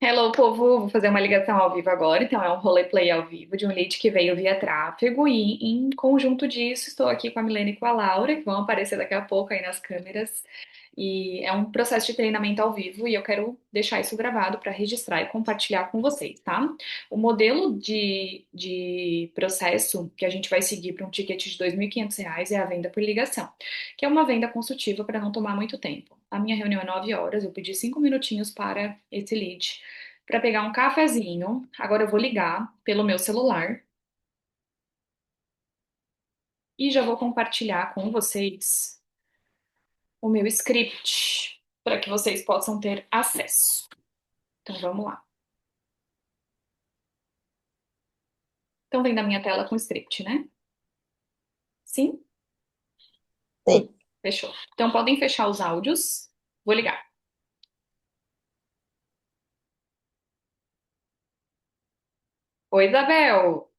Hello, povo! Vou fazer uma ligação ao vivo agora. Então, é um roleplay ao vivo de um lead que veio via tráfego. E, em conjunto disso, estou aqui com a Milena e com a Laura, que vão aparecer daqui a pouco aí nas câmeras. E é um processo de treinamento ao vivo e eu quero deixar isso gravado para registrar e compartilhar com vocês, tá? O modelo de processo que a gente vai seguir para um ticket de R$ 2.500 é a venda por ligação, que é uma venda consultiva para não tomar muito tempo. A minha reunião é 9 horas, eu pedi 5 minutinhos para esse lead para pegar um cafezinho. Agora eu vou ligar pelo meu celular e já vou compartilhar com vocês o meu script para que vocês possam ter acesso. Então vamos lá. Estão vendo a minha tela com script, né? Sim? Sim. Fechou. Então podem fechar os áudios. Vou ligar. Oi, Isabel.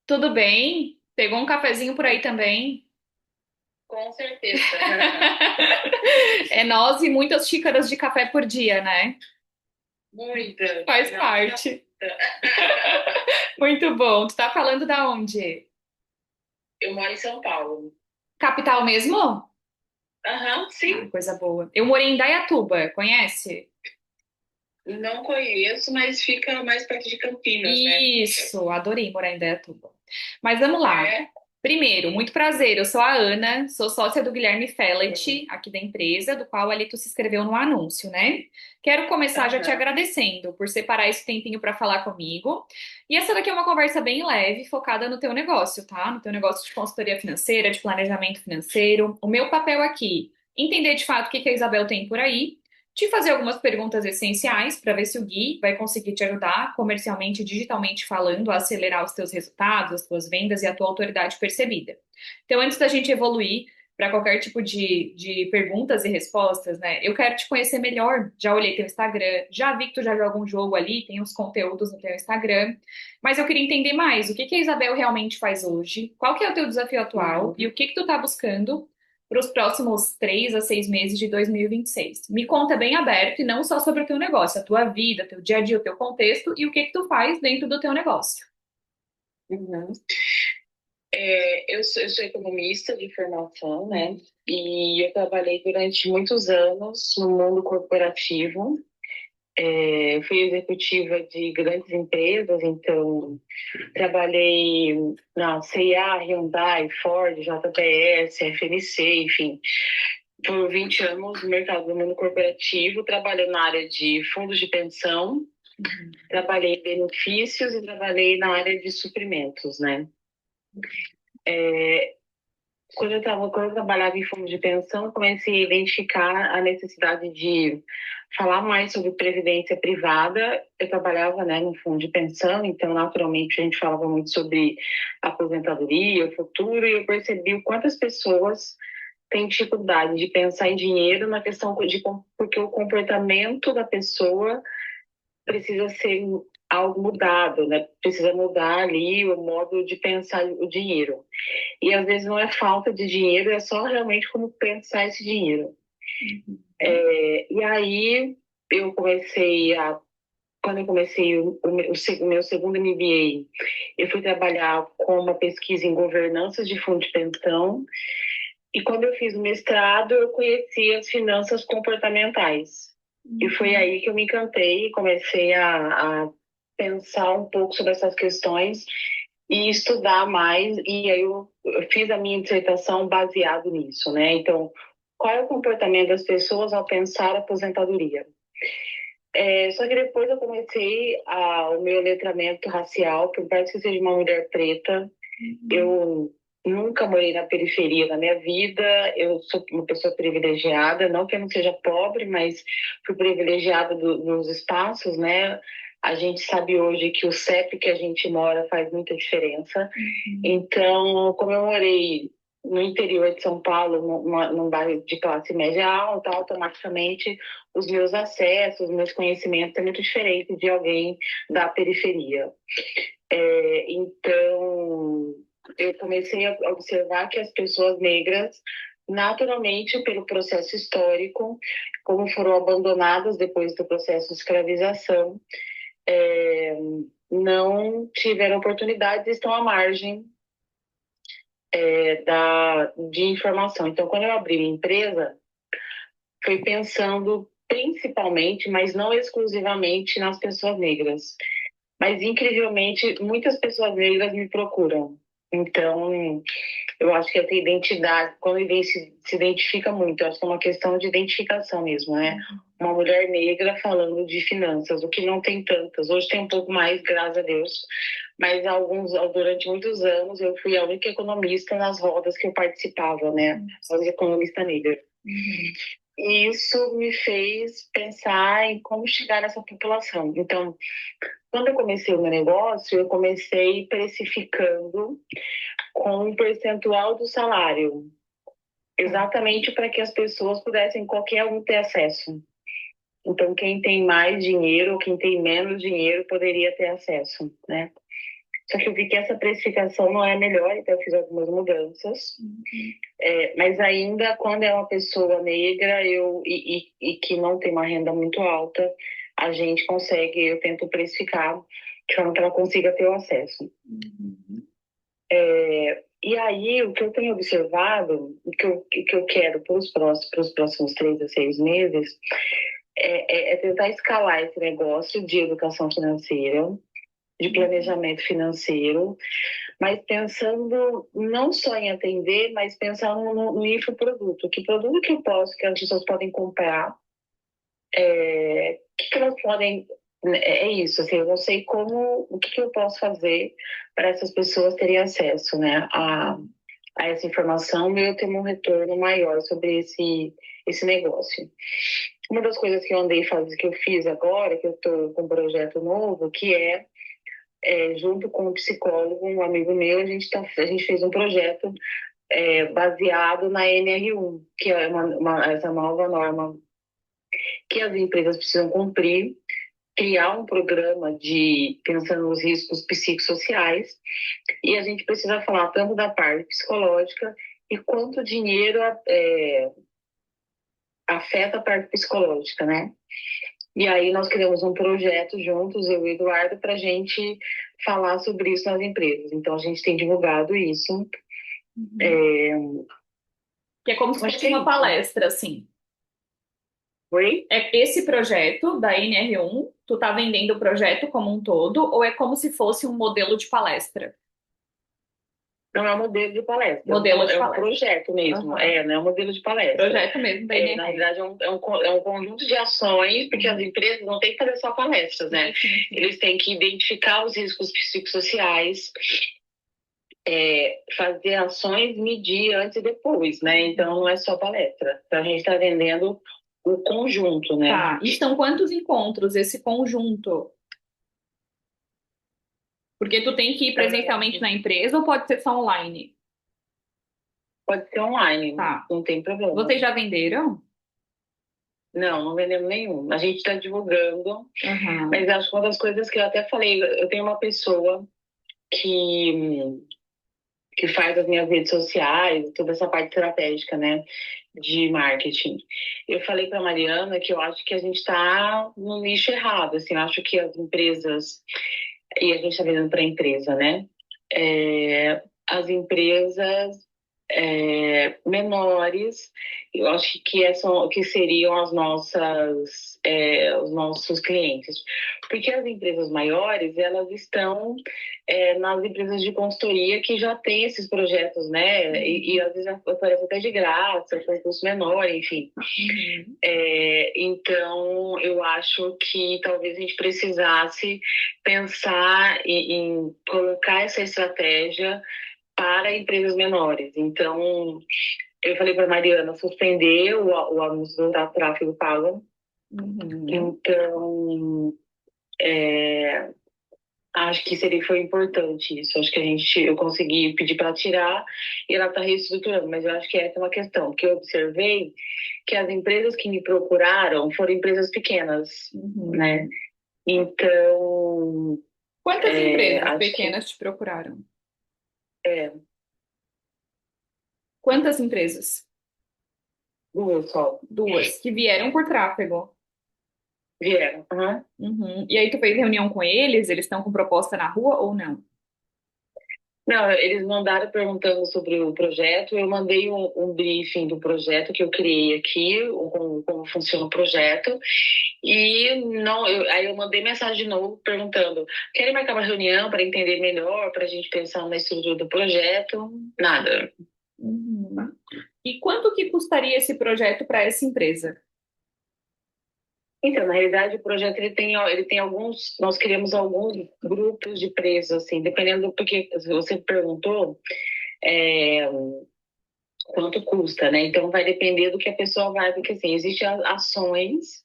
Tudo bem? Pegou um cafezinho por aí também? Com certeza. É nós e muitas xícaras de café por dia, né? Muita. Faz parte. Muito bom. Tu tá falando da onde? Eu moro em São Paulo. Capital mesmo? Aham, Ah, sim. coisa boa. Eu morei em Dayatuba, conhece? Não conheço, mas fica mais perto de Campinas, né? Isso, adorei morar em Dayatuba. Mas vamos lá. É. Primeiro, muito prazer, eu sou a Ana, sou sócia do Guilherme Fellet, aqui da empresa, do qual ali tu se inscreveu no anúncio, né? Quero começar já te Aham. agradecendo por separar esse tempinho para falar comigo. E essa daqui é uma conversa bem leve, focada no teu negócio, tá? No teu negócio de consultoria financeira, de planejamento financeiro. O meu papel aqui, entender de fato o que que a Isabel tem por aí, te fazer algumas perguntas essenciais para ver se o Gui vai conseguir te ajudar comercialmente e digitalmente falando a acelerar os teus resultados, as tuas vendas e a tua autoridade percebida. Então, antes da gente evoluir para qualquer tipo de perguntas e respostas, né? Eu quero te conhecer melhor. Já olhei teu Instagram, já vi que tu já viu algum jogo ali, tem uns conteúdos no teu Instagram, mas eu queria entender mais o que que a Isabel realmente faz hoje, qual que é o teu desafio atual Uhum. e o que que tu tá buscando para os próximos 3 a 6 meses de 2026. Me conta bem aberto e não só sobre o teu negócio, a tua vida, teu dia a dia, o teu contexto e o que que tu faz dentro do teu negócio. Uhum. Eu sou economista de formação, né? E eu trabalhei durante muitos anos no mundo corporativo. Fui executiva de grandes empresas, então trabalhei na C&A, Hyundai, Ford, JBS, FMC, enfim, por 20 anos no mercado do mundo corporativo, trabalhando na área de fundos de pensão, trabalhei em benefícios e trabalhei na área de suprimentos, né? Quando eu trabalhava em fundo de pensão, eu comecei a identificar a necessidade de falar mais sobre previdência privada. Eu trabalhava, né, no fundo de pensão, então, naturalmente, a gente falava muito sobre aposentadoria, o futuro, e eu percebi o quanto as pessoas têm dificuldade de pensar em dinheiro na questão de porque o comportamento da pessoa precisa ser algo mudado, né? Precisa mudar ali o modo de pensar o dinheiro. E às vezes não é falta de dinheiro, é só realmente como pensar esse dinheiro. E aí eu comecei a. Quando eu comecei o meu segundo MBA, eu fui trabalhar com uma pesquisa em governança de fundo de pensão. E quando eu fiz o mestrado, eu conheci as finanças comportamentais. E foi aí que eu me encantei e comecei a pensar um pouco sobre essas questões e estudar mais. E aí eu fiz a minha dissertação baseado nisso, né? Então, qual é o comportamento das pessoas ao pensar aposentadoria? Só que depois eu comecei o meu letramento racial, por mais que eu seja uma mulher preta, eu nunca morei na periferia da minha vida, eu sou uma pessoa privilegiada, não que eu não seja pobre, mas fui privilegiada nos espaços, né? A gente sabe hoje que o CEP que a gente mora faz muita diferença. Então, como eu morei no interior de São Paulo, num bairro de classe média alta, automaticamente os meus acessos, os meus conhecimentos são muito diferentes de alguém da periferia. Então, eu comecei a observar que as pessoas negras naturalmente, pelo processo histórico, como foram abandonadas depois do processo de escravização, é, não tiveram oportunidades e estão à margem de informação. Então, quando eu abri minha empresa, foi pensando principalmente, mas não exclusivamente, nas pessoas negras. Mas, incrivelmente, muitas pessoas negras me procuram. Então, eu acho que essa identidade, quando alguém se identifica muito, eu acho que é uma questão de identificação mesmo, né? Uma mulher negra falando de finanças, o que não tem tantas. Hoje tem um pouco mais, graças a Deus. Mas durante muitos anos eu fui a única economista nas rodas que eu participava, né? A única economista negra. E isso me fez pensar em como chegar nessa população. Então, quando eu comecei o meu negócio, eu comecei precificando com um percentual do salário, exatamente para que as pessoas pudessem, qualquer um, ter acesso. Então, quem tem mais dinheiro ou quem tem menos dinheiro poderia ter acesso, né? Só que eu vi que essa precificação não é a melhor, então eu fiz algumas mudanças. Mas ainda, quando é uma pessoa negra e que não tem uma renda muito alta, a gente consegue, eu tento precificar de forma que ela consiga ter o acesso. E aí, o que eu tenho observado, o que eu quero para os próximos 3 a 6 meses, é tentar escalar esse negócio de educação financeira, de planejamento financeiro, mas pensando não só em atender, mas pensando no infoproduto. Que produto que eu posso, que as pessoas podem comprar, o que elas podem. É isso, assim, eu não sei o que eu posso fazer para essas pessoas terem acesso, né, a essa informação e eu ter um retorno maior sobre esse negócio. Uma das coisas que eu que eu fiz agora, que eu estou com um projeto novo, que junto com um psicólogo, um amigo meu, a gente fez um projeto baseado na NR1, que é essa nova norma que as empresas precisam cumprir, criar um programa pensando nos riscos psicossociais, e a gente precisa falar tanto da parte psicológica e quanto o dinheiro afeta a parte psicológica, né? E aí nós criamos um projeto juntos, eu e o Eduardo, para a gente falar sobre isso nas empresas. Então a gente tem divulgado isso. Que é como se Acho fosse que é uma isso. palestra, assim. Oi? É esse projeto da NR1, tu tá vendendo o projeto como um todo, ou é como se fosse um modelo de palestra? Não é um modelo de palestra, Modelo de é um palestra. projeto mesmo, Aham. não é um modelo de palestra. Projeto mesmo da Na NR1. realidade, é um conjunto de ações, porque as empresas não têm que fazer só palestras, né? Sim. Eles têm que identificar os riscos psicossociais, fazer ações, medir antes e depois, né? Então, não é só palestra. Então, a gente está vendendo o conjunto, né? Tá. E são quantos encontros esse conjunto? Porque tu tem que ir presencialmente na empresa ou pode ser só online? Pode ser online, Tá. não tem problema. Vocês já venderam? Não, não vendemos nenhum. A gente está divulgando, Aham. mas acho que uma das coisas que eu até falei, eu tenho uma pessoa que, que faz as minhas redes sociais, toda essa parte estratégica, né, de marketing. Eu falei para Mariana que eu acho que a gente está no nicho errado, assim, eu acho que as empresas, e a gente está vendendo para a empresa, né, as empresas menores, eu acho que seriam os nossos clientes. Porque as empresas maiores, elas estão nas empresas de consultoria que já têm esses projetos, né? E às vezes aparece até de graça, com custo menor, enfim. Então, eu acho que talvez a gente precisasse pensar em colocar essa estratégia para empresas menores. Então, eu falei para Mariana suspender o anúncio do tráfego pago. Então, acho que foi importante isso. Acho que eu consegui pedir para ela tirar e ela está reestruturando. Mas eu acho que essa é uma questão, porque eu observei que as empresas que me procuraram foram empresas pequenas, né? Então, Quantas empresas acho que pequenas te procuraram? é, Quantas empresas? Duas só. Duas, que vieram por tráfego. Vieram. Aham. Uhum. E aí tu fez reunião com eles estão com proposta na rua ou não? Não, eles mandaram perguntando sobre o projeto. Eu mandei um briefing do projeto que eu criei aqui, como funciona o projeto. E não, aí eu mandei mensagem de novo perguntando: querem marcar uma reunião para entender melhor, para a gente pensar na estrutura do projeto? Nada. Uhum. E quanto que custaria esse projeto para essa empresa? Então, na realidade, o projeto ele tem alguns. Nós criamos alguns grupos de preços, assim, dependendo, porque você perguntou é, quanto custa, né? Então, vai depender do que a pessoa vai, porque assim, existem ações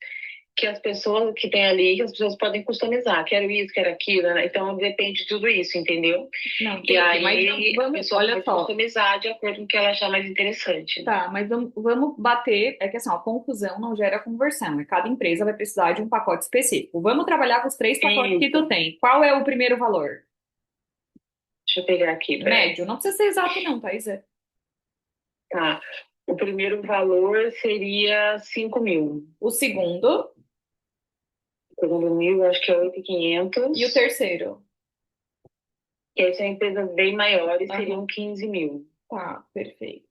que as pessoas que tem ali, que as pessoas podem customizar. Quero isso, quero aquilo, né? Então, depende de tudo isso, entendeu? Não, E entendi, mas aí, a vamos, pessoa olha pode só. customizar de acordo com o que ela achar mais interessante. Tá, mas vamos bater. É que assim, ó, confusão não gera conversão. E cada empresa vai precisar de um pacote específico. Vamos trabalhar com os três pacotes que tu Isso. tem. Qual é o primeiro valor? Deixa eu pegar aqui, peraí. Médio. Não precisa ser exato, não, Thaís. Tá. O primeiro valor seria 5.000. O segundo O segundo mil, acho que é e o 8.500. terceiro. E aí são empresas bem maiores, Aham. seriam 15.000. Tá, perfeito.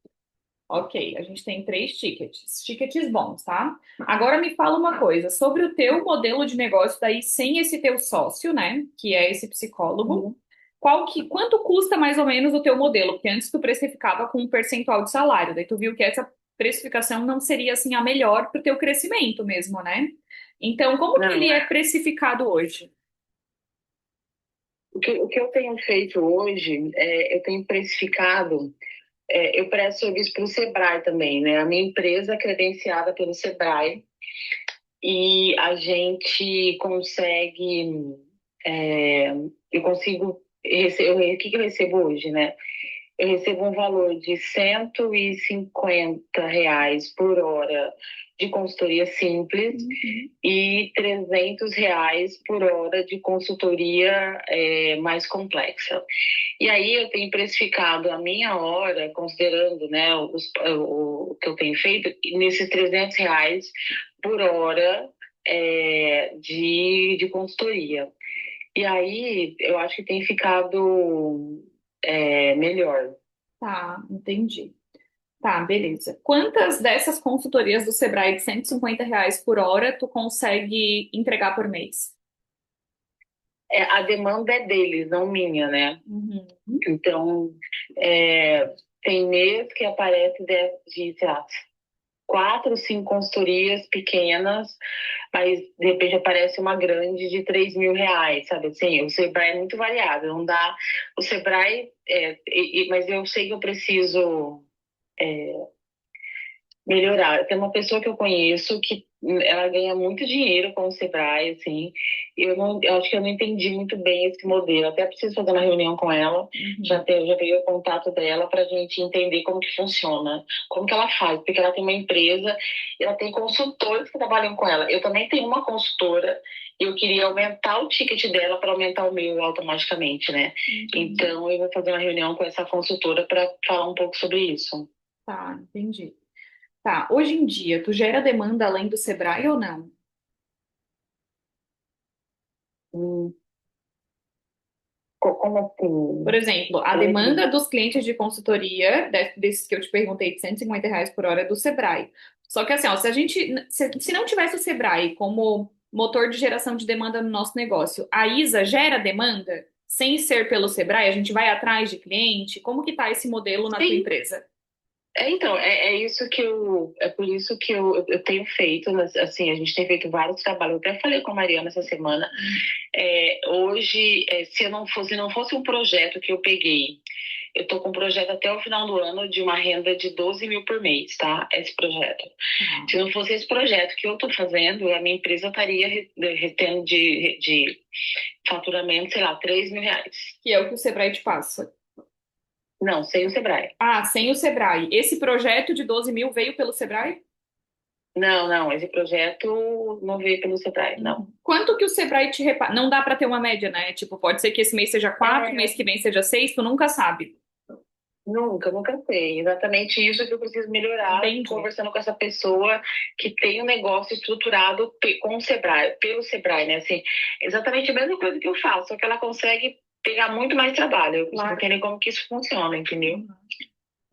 Ok, a gente tem três tickets. Tickets bons, tá? Agora me fala uma coisa sobre o teu modelo de negócio daí sem esse teu sócio, né? Que é esse psicólogo. Uhum. Quanto custa mais ou menos o teu modelo? Porque antes tu precificava com um percentual de salário, daí tu viu que essa precificação não seria assim a melhor para o teu crescimento mesmo, né? Então, como que ele Não, é precificado hoje? o que eu tenho feito hoje, eu tenho precificado, eu presto serviço para o Sebrae também, né? A minha empresa é credenciada pelo Sebrae e a gente consegue, é, eu consigo, o que que eu recebo hoje, né? Eu recebo um valor de R$ 150 por hora de consultoria simples Uhum. e R$ 300 por hora de consultoria mais complexa. E aí eu tenho precificado a minha hora, considerando, né, o que eu tenho feito, nesses R$ 300 por hora de consultoria. E aí eu acho que tem ficado melhor. Tá, entendi. Tá, beleza. Quantas dessas consultorias do Sebrae de R$ 150 por hora tu consegue entregar por mês? A demanda é deles, não minha, né? Uhum. Então, tem mês que aparece sei lá, 4, 5 consultorias pequenas, mas de repente aparece uma grande de R$ 3.000, sabe? Assim, o Sebrae é muito variado, não dá. O Sebrae, mas eu sei que eu preciso melhorar. Tem uma pessoa que eu conheço que ela ganha muito dinheiro com o Sebrae, assim. Eu acho que eu não entendi muito bem esse modelo. Até preciso fazer uma reunião com ela. Uhum. Já peguei o contato dela para a gente entender como que funciona, como que ela faz, porque ela tem uma empresa, e ela tem consultores que trabalham com ela. Eu também tenho uma consultora. E eu queria aumentar o ticket dela para aumentar o meu automaticamente, né? Uhum. Então, eu vou fazer uma reunião com essa consultora para falar um pouco sobre isso. Tá, entendi. Tá, hoje em dia, tu gera demanda além do Sebrae ou não? Hum, como Por assim? exemplo, a demanda dos clientes de consultoria, desses que eu te perguntei, de R$ 150 por hora, é do Sebrae. Só que assim, ó, se não tivesse o Sebrae como motor de geração de demanda no nosso negócio, a Isa gera demanda sem ser pelo Sebrae? A gente vai atrás de cliente? Como que tá esse modelo na tua Sim, empresa? então, é por isso que eu tenho feito, assim, a gente tem feito vários trabalhos, eu até falei com a Mariana essa semana, hoje, se não fosse um projeto que eu peguei, eu tô com um projeto até o final do ano de uma renda de 12.000 por mês, tá? Esse projeto. Tá. Se não fosse esse projeto que eu tô fazendo, a minha empresa estaria retendo de faturamento, sei lá, R$ 3.000. Que é o que o Sebrae te passa. Não, sem o Sebrae. Ah, sem o Sebrae. Esse projeto de 12.000 veio pelo Sebrae? Não, não, esse projeto não veio pelo Sebrae, não. Uhum. Quanto que o Sebrae te repassa? Não dá para ter uma média, né? Tipo, pode ser que esse mês seja 4, mês É, que vem seja 6, tu nunca sabe. Nunca, nunca sei. Exatamente isso que eu preciso melhorar, Entendi. conversando com essa pessoa que tem um negócio estruturado com o Sebrae, pelo Sebrae, né? Assim, exatamente a mesma coisa que eu faço, só que ela consegue pegar muito mais trabalho. Eu preciso Claro. entender como que isso funciona, entendeu? Uhum.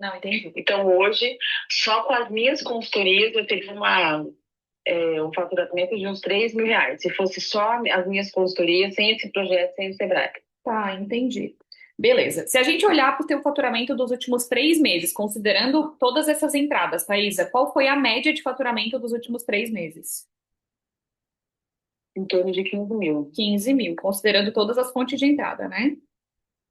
Não, entendi. Então, hoje, só com as minhas consultorias, eu teria um faturamento de uns R$ 3.000. Se fosse só as minhas consultorias, sem esse projeto, sem o Sebrae. Tá, entendi. Beleza. Se a gente olhar para o teu faturamento dos últimos 3 meses, considerando todas essas entradas, Thaisa, qual foi a média de faturamento dos últimos 3 meses? Em torno de 15.000. 15 mil, considerando todas as fontes de entrada, né?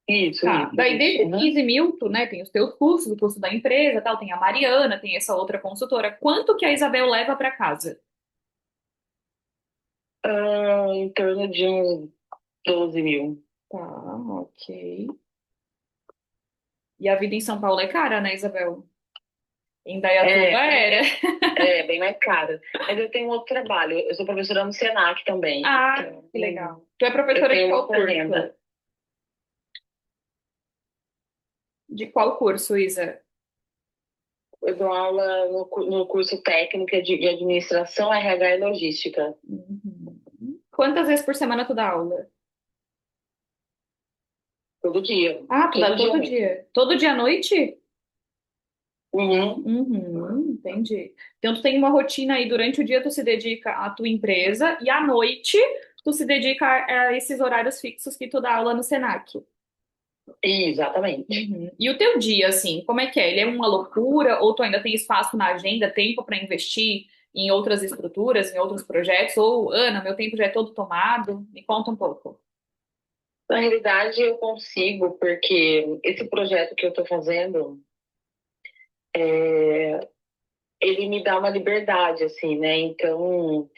Isso, Tá. isso, Daí, isso. desses Uhum. 15 mil, tu, né, tem os teus custos, o custo da empresa, tal, tem a Mariana, tem essa outra consultora. Quanto que a Isabel leva para casa? Em torno de uns 12.000. Tá, ok. E a vida em São Paulo é cara, né, Isabel? Em Indaiatuba era. Bem mais caro. Mas eu tenho um outro trabalho. Eu sou professora no Senac também. Ah, Então, que legal. Tu é eu professora de tenho uma qual outra curso? renda. De qual curso, Isa? Eu dou aula no curso técnico de administração, RH e logística. Uhum. Quantas vezes por semana tu dá aula? Todo dia. Ah, tu dá Todo dia todo mesmo. dia. Todo dia à noite? Uhum. Uhum, entendi. Então tu tem uma rotina aí, durante o dia tu se dedica à tua empresa e à noite tu se dedica a esses horários fixos que tu dá aula no Senac. Exatamente. Uhum. E o teu dia, assim, como é que é? Ele é uma loucura ou tu ainda tem espaço na agenda, tempo para investir em outras estruturas, em outros projetos? Ou, Ana, meu tempo já é todo tomado? Me conta um pouco. Na realidade, eu consigo, porque esse projeto que eu estou fazendo, ele me dá uma liberdade, assim, né? Então,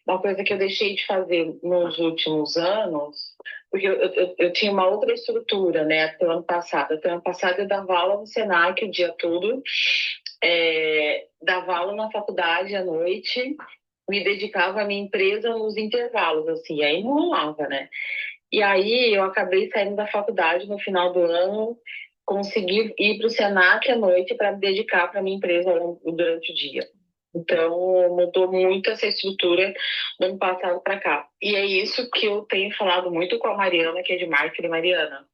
uma coisa que eu deixei de fazer nos últimos anos, porque eu tinha uma outra estrutura, né, até o ano passado. Até o ano passado eu dava aula no Senac o dia todo, dava aula na faculdade à noite, me dedicava à minha empresa nos intervalos, assim, aí não rolava, né? E aí eu acabei saindo da faculdade no final do ano, consegui ir para o Senac à noite para me dedicar para minha empresa durante o dia. Então, mudou muito essa estrutura do ano passado para cá. E é isso que eu tenho falado muito com a Mariana, que é de marketing. Mariana,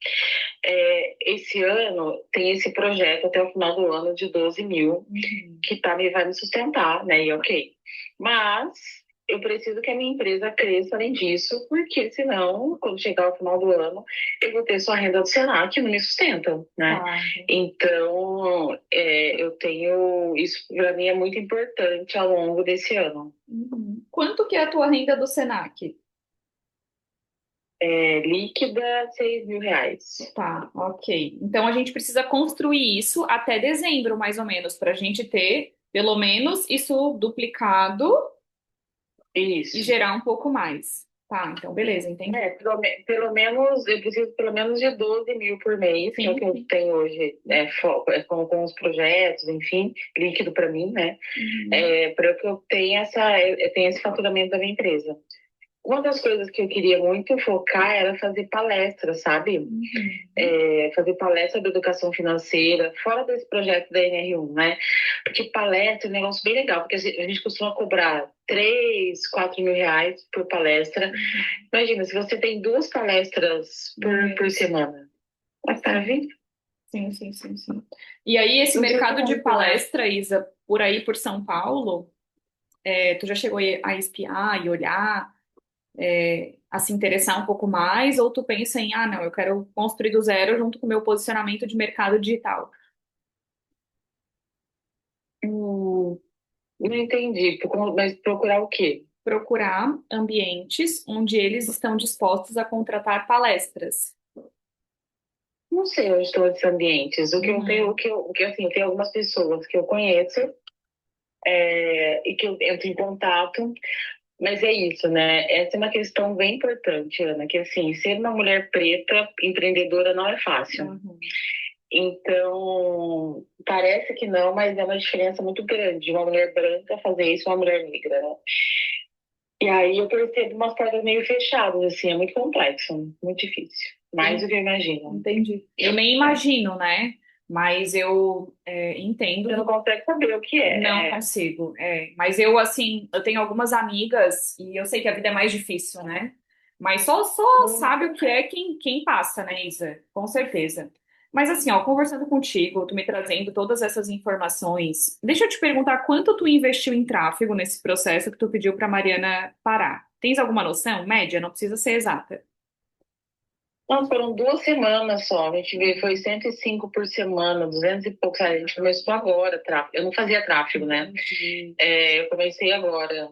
esse ano tem esse projeto até o final do ano de 12.000, Uhum. que vai me sustentar, né? E ok. Mas eu preciso que a minha empresa cresça além disso, porque senão, quando chegar ao final do ano, eu vou ter só a renda do Senac que não me sustenta, né? Tá, entendi. Então, eu tenho. Isso para mim é muito importante ao longo desse ano. Uhum. Quanto que é a tua renda do Senac? Líquida, R$ 6.000. Tá, ok. Então a gente precisa construir isso até dezembro, mais ou menos, para a gente ter pelo menos isso duplicado e Isso. gerar um pouco mais. Tá, então beleza, entendi. Pelo menos, eu preciso pelo menos de 12.000 por mês, que é o Sim, que eu sim. tenho hoje, com os projetos, enfim, líquido para mim, né? Uhum. Para que eu tenha eu tenha esse faturamento da minha empresa. Uma das coisas que eu queria muito focar era fazer palestras, sabe? Uhum. Fazer palestra de educação financeira, fora desse projeto da NR1, né? Porque palestra é um negócio bem legal, porque a gente costuma cobrar 3, 4 mil reais por palestra. Uhum. Imagina, se você tem duas palestras No por mês. semana. Mas tá Sim, vendo? sim, sim, sim, sim. E aí, esse Não seria mercado de muito, né? palestra, Isa, por aí por São Paulo, tu já chegou a espiar e olhar, a se interessar um pouco mais, ou tu pensa em, ah, não, eu quero construir do zero junto com o meu posicionamento de mercado digital? Não entendi. Mas procurar o quê? Procurar ambientes onde eles estão dispostos a contratar palestras. Não sei onde estão esses ambientes. O que eu tenho, Uhum. assim, tem algumas pessoas que eu conheço, e que eu entro em contato. Mas é isso, né? Essa é uma questão bem importante, Ana, que assim, ser uma mulher preta empreendedora não é fácil. Uhum. Então, parece que não, mas é uma diferença muito grande de uma mulher branca fazer isso e uma mulher negra, né? E aí eu percebo umas portas meio fechadas, assim, é muito complexo, muito difícil. Mais do Sim, que eu imagino. entendi. Eu nem imagino, né? Mas eu Você entendo. não consegue saber o que Não é. consigo, Mas eu, assim, eu tenho algumas amigas e eu sei que a vida é mais difícil, né? Mas só sabe o Muito. que é quem passa, né, Isa? Com certeza. Mas assim, ó, conversando contigo, tu me trazendo todas essas informações, deixa eu te perguntar quanto tu investiu em tráfego nesse processo que tu pediu para Mariana parar. Tens alguma noção? Média, não precisa ser exata. Não, foram 2 semanas só. A gente veio, foi 105 por semana, 200 e poucos. A gente começou agora, tráfego. Eu não fazia tráfego, né? Entendi. Eu comecei agora.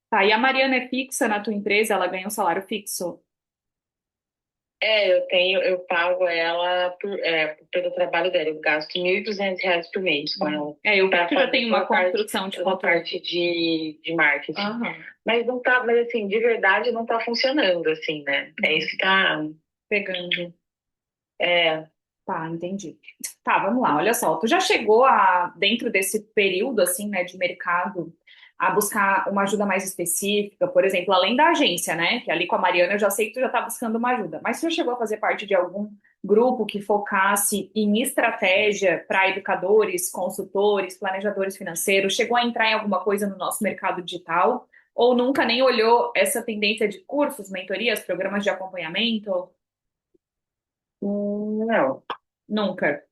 Tá, e a Mariana é fixa na tua empresa? Ela ganha um salário fixo? Eu pago ela pelo trabalho dela. Eu gasto R$ 1.200 por mês com ela Eu vi que para tu já fazer tem uma toda construção de a conteúdo. parte de marketing. Aham. Mas não tá, mas assim, de verdade não tá funcionando, assim, né? É isso que tá. Pegando. É, Tá, entendi. Tá, vamos lá. Olha só, tu já chegou dentro desse período, assim, né, de mercado, a buscar uma ajuda mais específica, por exemplo, além da agência, né, que ali com a Mariana eu já sei que tu já tá buscando uma ajuda, mas tu já chegou a fazer parte de algum grupo que focasse em estratégia para educadores, consultores, planejadores financeiros? Chegou a entrar em alguma coisa no nosso mercado digital? Ou nunca nem olhou essa tendência de cursos, mentorias, programas de acompanhamento? não, Nunca.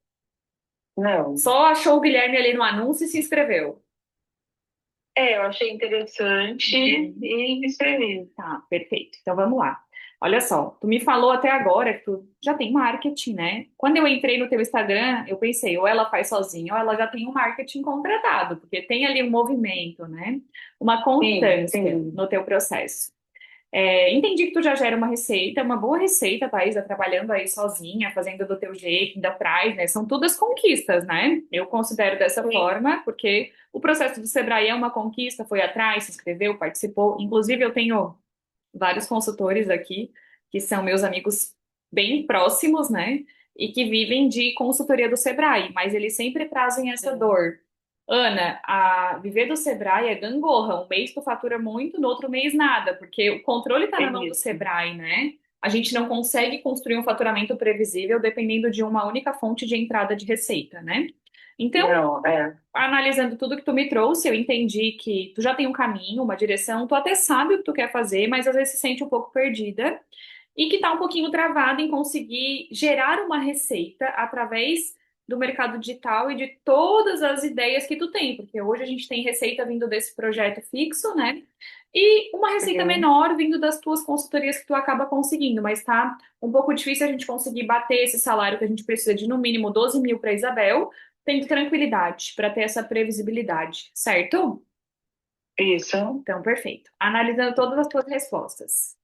não. Só achou o Guilherme ali no anúncio e se inscreveu. Eu achei interessante Uhum. e me inscrevi. Tá, perfeito. Então vamos lá. Olha só, tu me falou até agora que tu já tem marketing, né? Quando eu entrei no teu Instagram, eu pensei, ou ela faz sozinha, ou ela já tem um marketing contratado, porque tem ali um movimento, né? Uma Sim, constância sim. no teu processo. Entendi que tu já gera uma receita, uma boa receita, Thaisa, trabalhando aí sozinha, fazendo do teu jeito, ainda traz, né? São todas conquistas, né? Eu considero dessa Sim. forma, porque o processo do Sebrae é uma conquista, foi atrás, se inscreveu, participou. Inclusive, eu tenho vários consultores aqui, que são meus amigos bem próximos, né? E que vivem de consultoria do Sebrae, mas eles sempre trazem essa dor. Ana, a viver do Sebrae é gangorra. Um mês tu fatura muito, no outro mês nada, porque o controle está É na mão do isso. Sebrae, né? A gente não consegue construir um faturamento previsível dependendo de uma única fonte de entrada de receita, né? Então, Não, analisando tudo que tu me trouxe, eu entendi que tu já tem um caminho, uma direção, tu até sabe o que tu quer fazer, mas às vezes se sente um pouco perdida e que tá um pouquinho travada em conseguir gerar uma receita através do mercado digital e de todas as ideias que tu tem, porque hoje a gente tem receita vindo desse projeto fixo, né? E uma receita uhum. menor vindo das tuas consultorias que tu acaba conseguindo, mas tá um pouco difícil a gente conseguir bater esse salário que a gente precisa de no mínimo 12 mil para Isabel, tendo tranquilidade para ter essa previsibilidade, certo? Isso. Então, perfeito. Analisando todas as tuas respostas.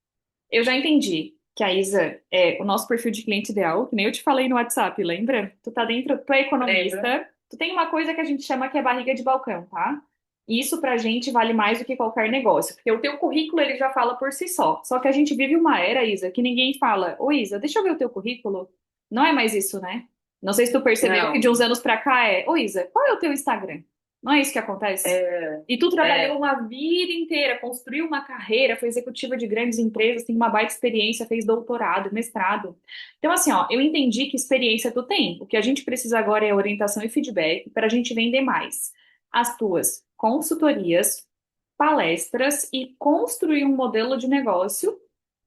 Eu já entendi que a Isa é o nosso perfil de cliente ideal, que nem eu te falei no WhatsApp, lembra? Tu tá dentro, tu é Lembra? economista, tu tem uma coisa que a gente chama que é barriga de balcão, tá? Isso pra gente vale mais do que qualquer negócio, porque o teu currículo ele já fala por si só. Só que a gente vive uma era, Isa, que ninguém fala, ô Isa, deixa eu ver o teu currículo. Não é mais isso, né? Não sei se tu percebeu que de uns Não. anos pra cá ô Isa, qual é o teu Instagram? Não é isso que acontece? É, E tu trabalhou é, uma vida inteira, construiu uma carreira, foi executiva de grandes empresas, tem uma baita experiência, fez doutorado, mestrado. Então, assim, ó, eu entendi que experiência tu tem. O que a gente precisa agora é orientação e feedback para a gente vender mais. As tuas consultorias, palestras e construir um modelo de negócio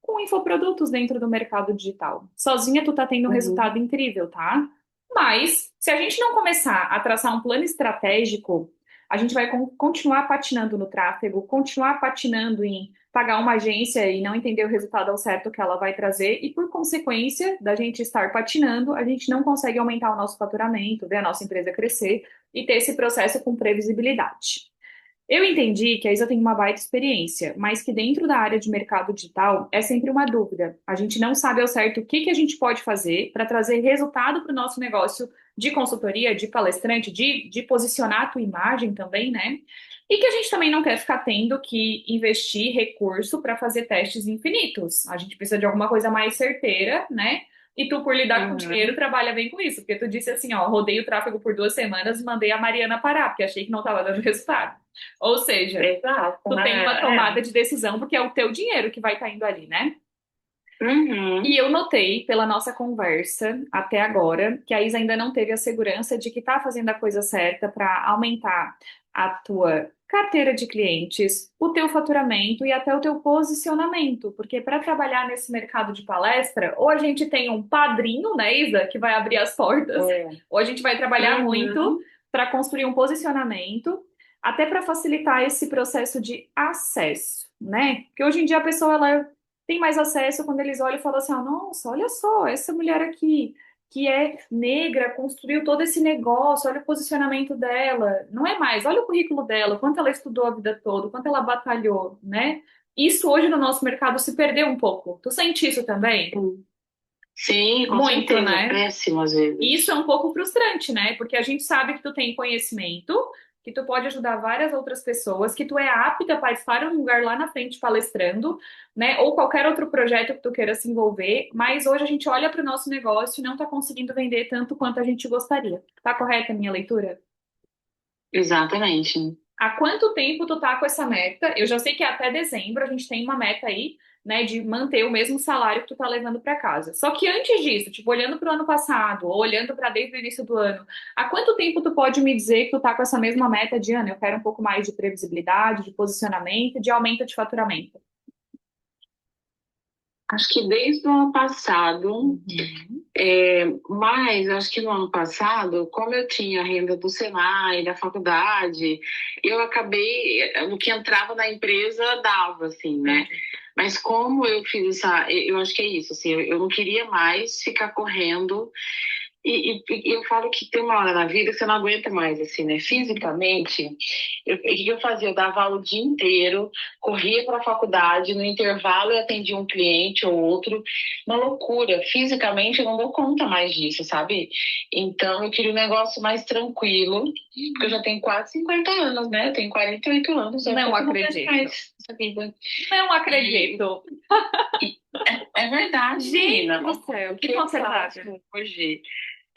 com infoprodutos dentro do mercado digital. Sozinha tu tá tendo um uhum. resultado incrível, tá? Mas, se a gente não começar a traçar um plano estratégico, a gente vai continuar patinando no tráfego, continuar patinando em pagar uma agência e não entender o resultado ao certo que ela vai trazer, e por consequência da gente estar patinando, a gente não consegue aumentar o nosso faturamento, ver a nossa empresa crescer e ter esse processo com previsibilidade. Eu entendi que a Isa tem uma baita experiência, mas que dentro da área de mercado digital é sempre uma dúvida. A gente não sabe ao certo o que que a gente pode fazer para trazer resultado para o nosso negócio de consultoria, de palestrante, de posicionar a tua imagem também, né? E que a gente também não quer ficar tendo que investir recurso para fazer testes infinitos. A gente precisa de alguma coisa mais certeira, né? E tu, por lidar com dinheiro, Uhum. trabalha bem com isso, porque tu disse assim, ó, rodei o tráfego por 2 semanas e mandei a Mariana parar, porque achei que não estava dando resultado. Ou seja, Exato, tu tem uma né? tomada de decisão porque é o teu dinheiro que vai estar indo ali, né? Uhum. E eu notei pela nossa conversa até agora que a Isa ainda não teve a segurança de que está fazendo a coisa certa para aumentar a tua carteira de clientes, o teu faturamento e até o teu posicionamento, porque para trabalhar nesse mercado de palestra, ou a gente tem um padrinho, né, Isa, que vai abrir as portas, É. ou a gente vai trabalhar muito Uhum. para construir um posicionamento, até para facilitar esse processo de acesso, né? Porque hoje em dia a pessoa ela tem mais acesso quando eles olham e falam assim: ah, nossa, olha só, essa mulher aqui, que é negra, construiu todo esse negócio, olha o posicionamento dela. Não é mais, olha o currículo dela, o quanto ela estudou a vida toda, o quanto ela batalhou, né? Isso hoje no nosso mercado se perdeu um pouco. Tu sente isso também? Sim, sim, com Muito, certeza. né? Péssimo às E isso é vezes. um pouco frustrante, né? Porque a gente sabe que tu tem conhecimento, que tu pode ajudar várias outras pessoas, que tu é apta para estar em um lugar lá na frente palestrando, né? Ou qualquer outro projeto que tu queira se envolver, mas hoje a gente olha para o nosso negócio e não está conseguindo vender tanto quanto a gente gostaria. Tá correta a minha leitura? Exatamente. Há quanto tempo tu tá com essa meta? Eu já sei que é até dezembro a gente tem uma meta aí, né, de manter o mesmo salário que tu tá levando para casa. Só que antes disso, tipo, olhando para o ano passado, ou olhando para desde o início do ano, há quanto tempo tu pode me dizer que tu tá com essa mesma meta de ano? Eu quero um pouco mais de previsibilidade, de posicionamento, de aumento de faturamento. Acho que desde o ano passado, Uhum. mas acho que no ano passado, como eu tinha a renda do Senai, da faculdade, eu acabei, o que entrava na empresa dava, assim, né? Entendi. Mas como eu fiz eu acho que é isso, assim, eu não queria mais ficar correndo. E eu falo que tem uma hora na vida que você não aguenta mais, assim, né? Fisicamente, o que eu fazia? Eu dava aula o dia inteiro, corria para a faculdade, no intervalo eu atendia um cliente ou outro. Uma loucura. Fisicamente eu não dou conta mais disso, sabe? Então eu queria um negócio mais tranquilo, porque eu já tenho quase 50 anos, né? Eu tenho 48 anos, eu Não pouco não aguento acredito. mais essa vida. Não E, acredito. é verdade, Gente menina. do O céu, que que eu faço conservada. hoje?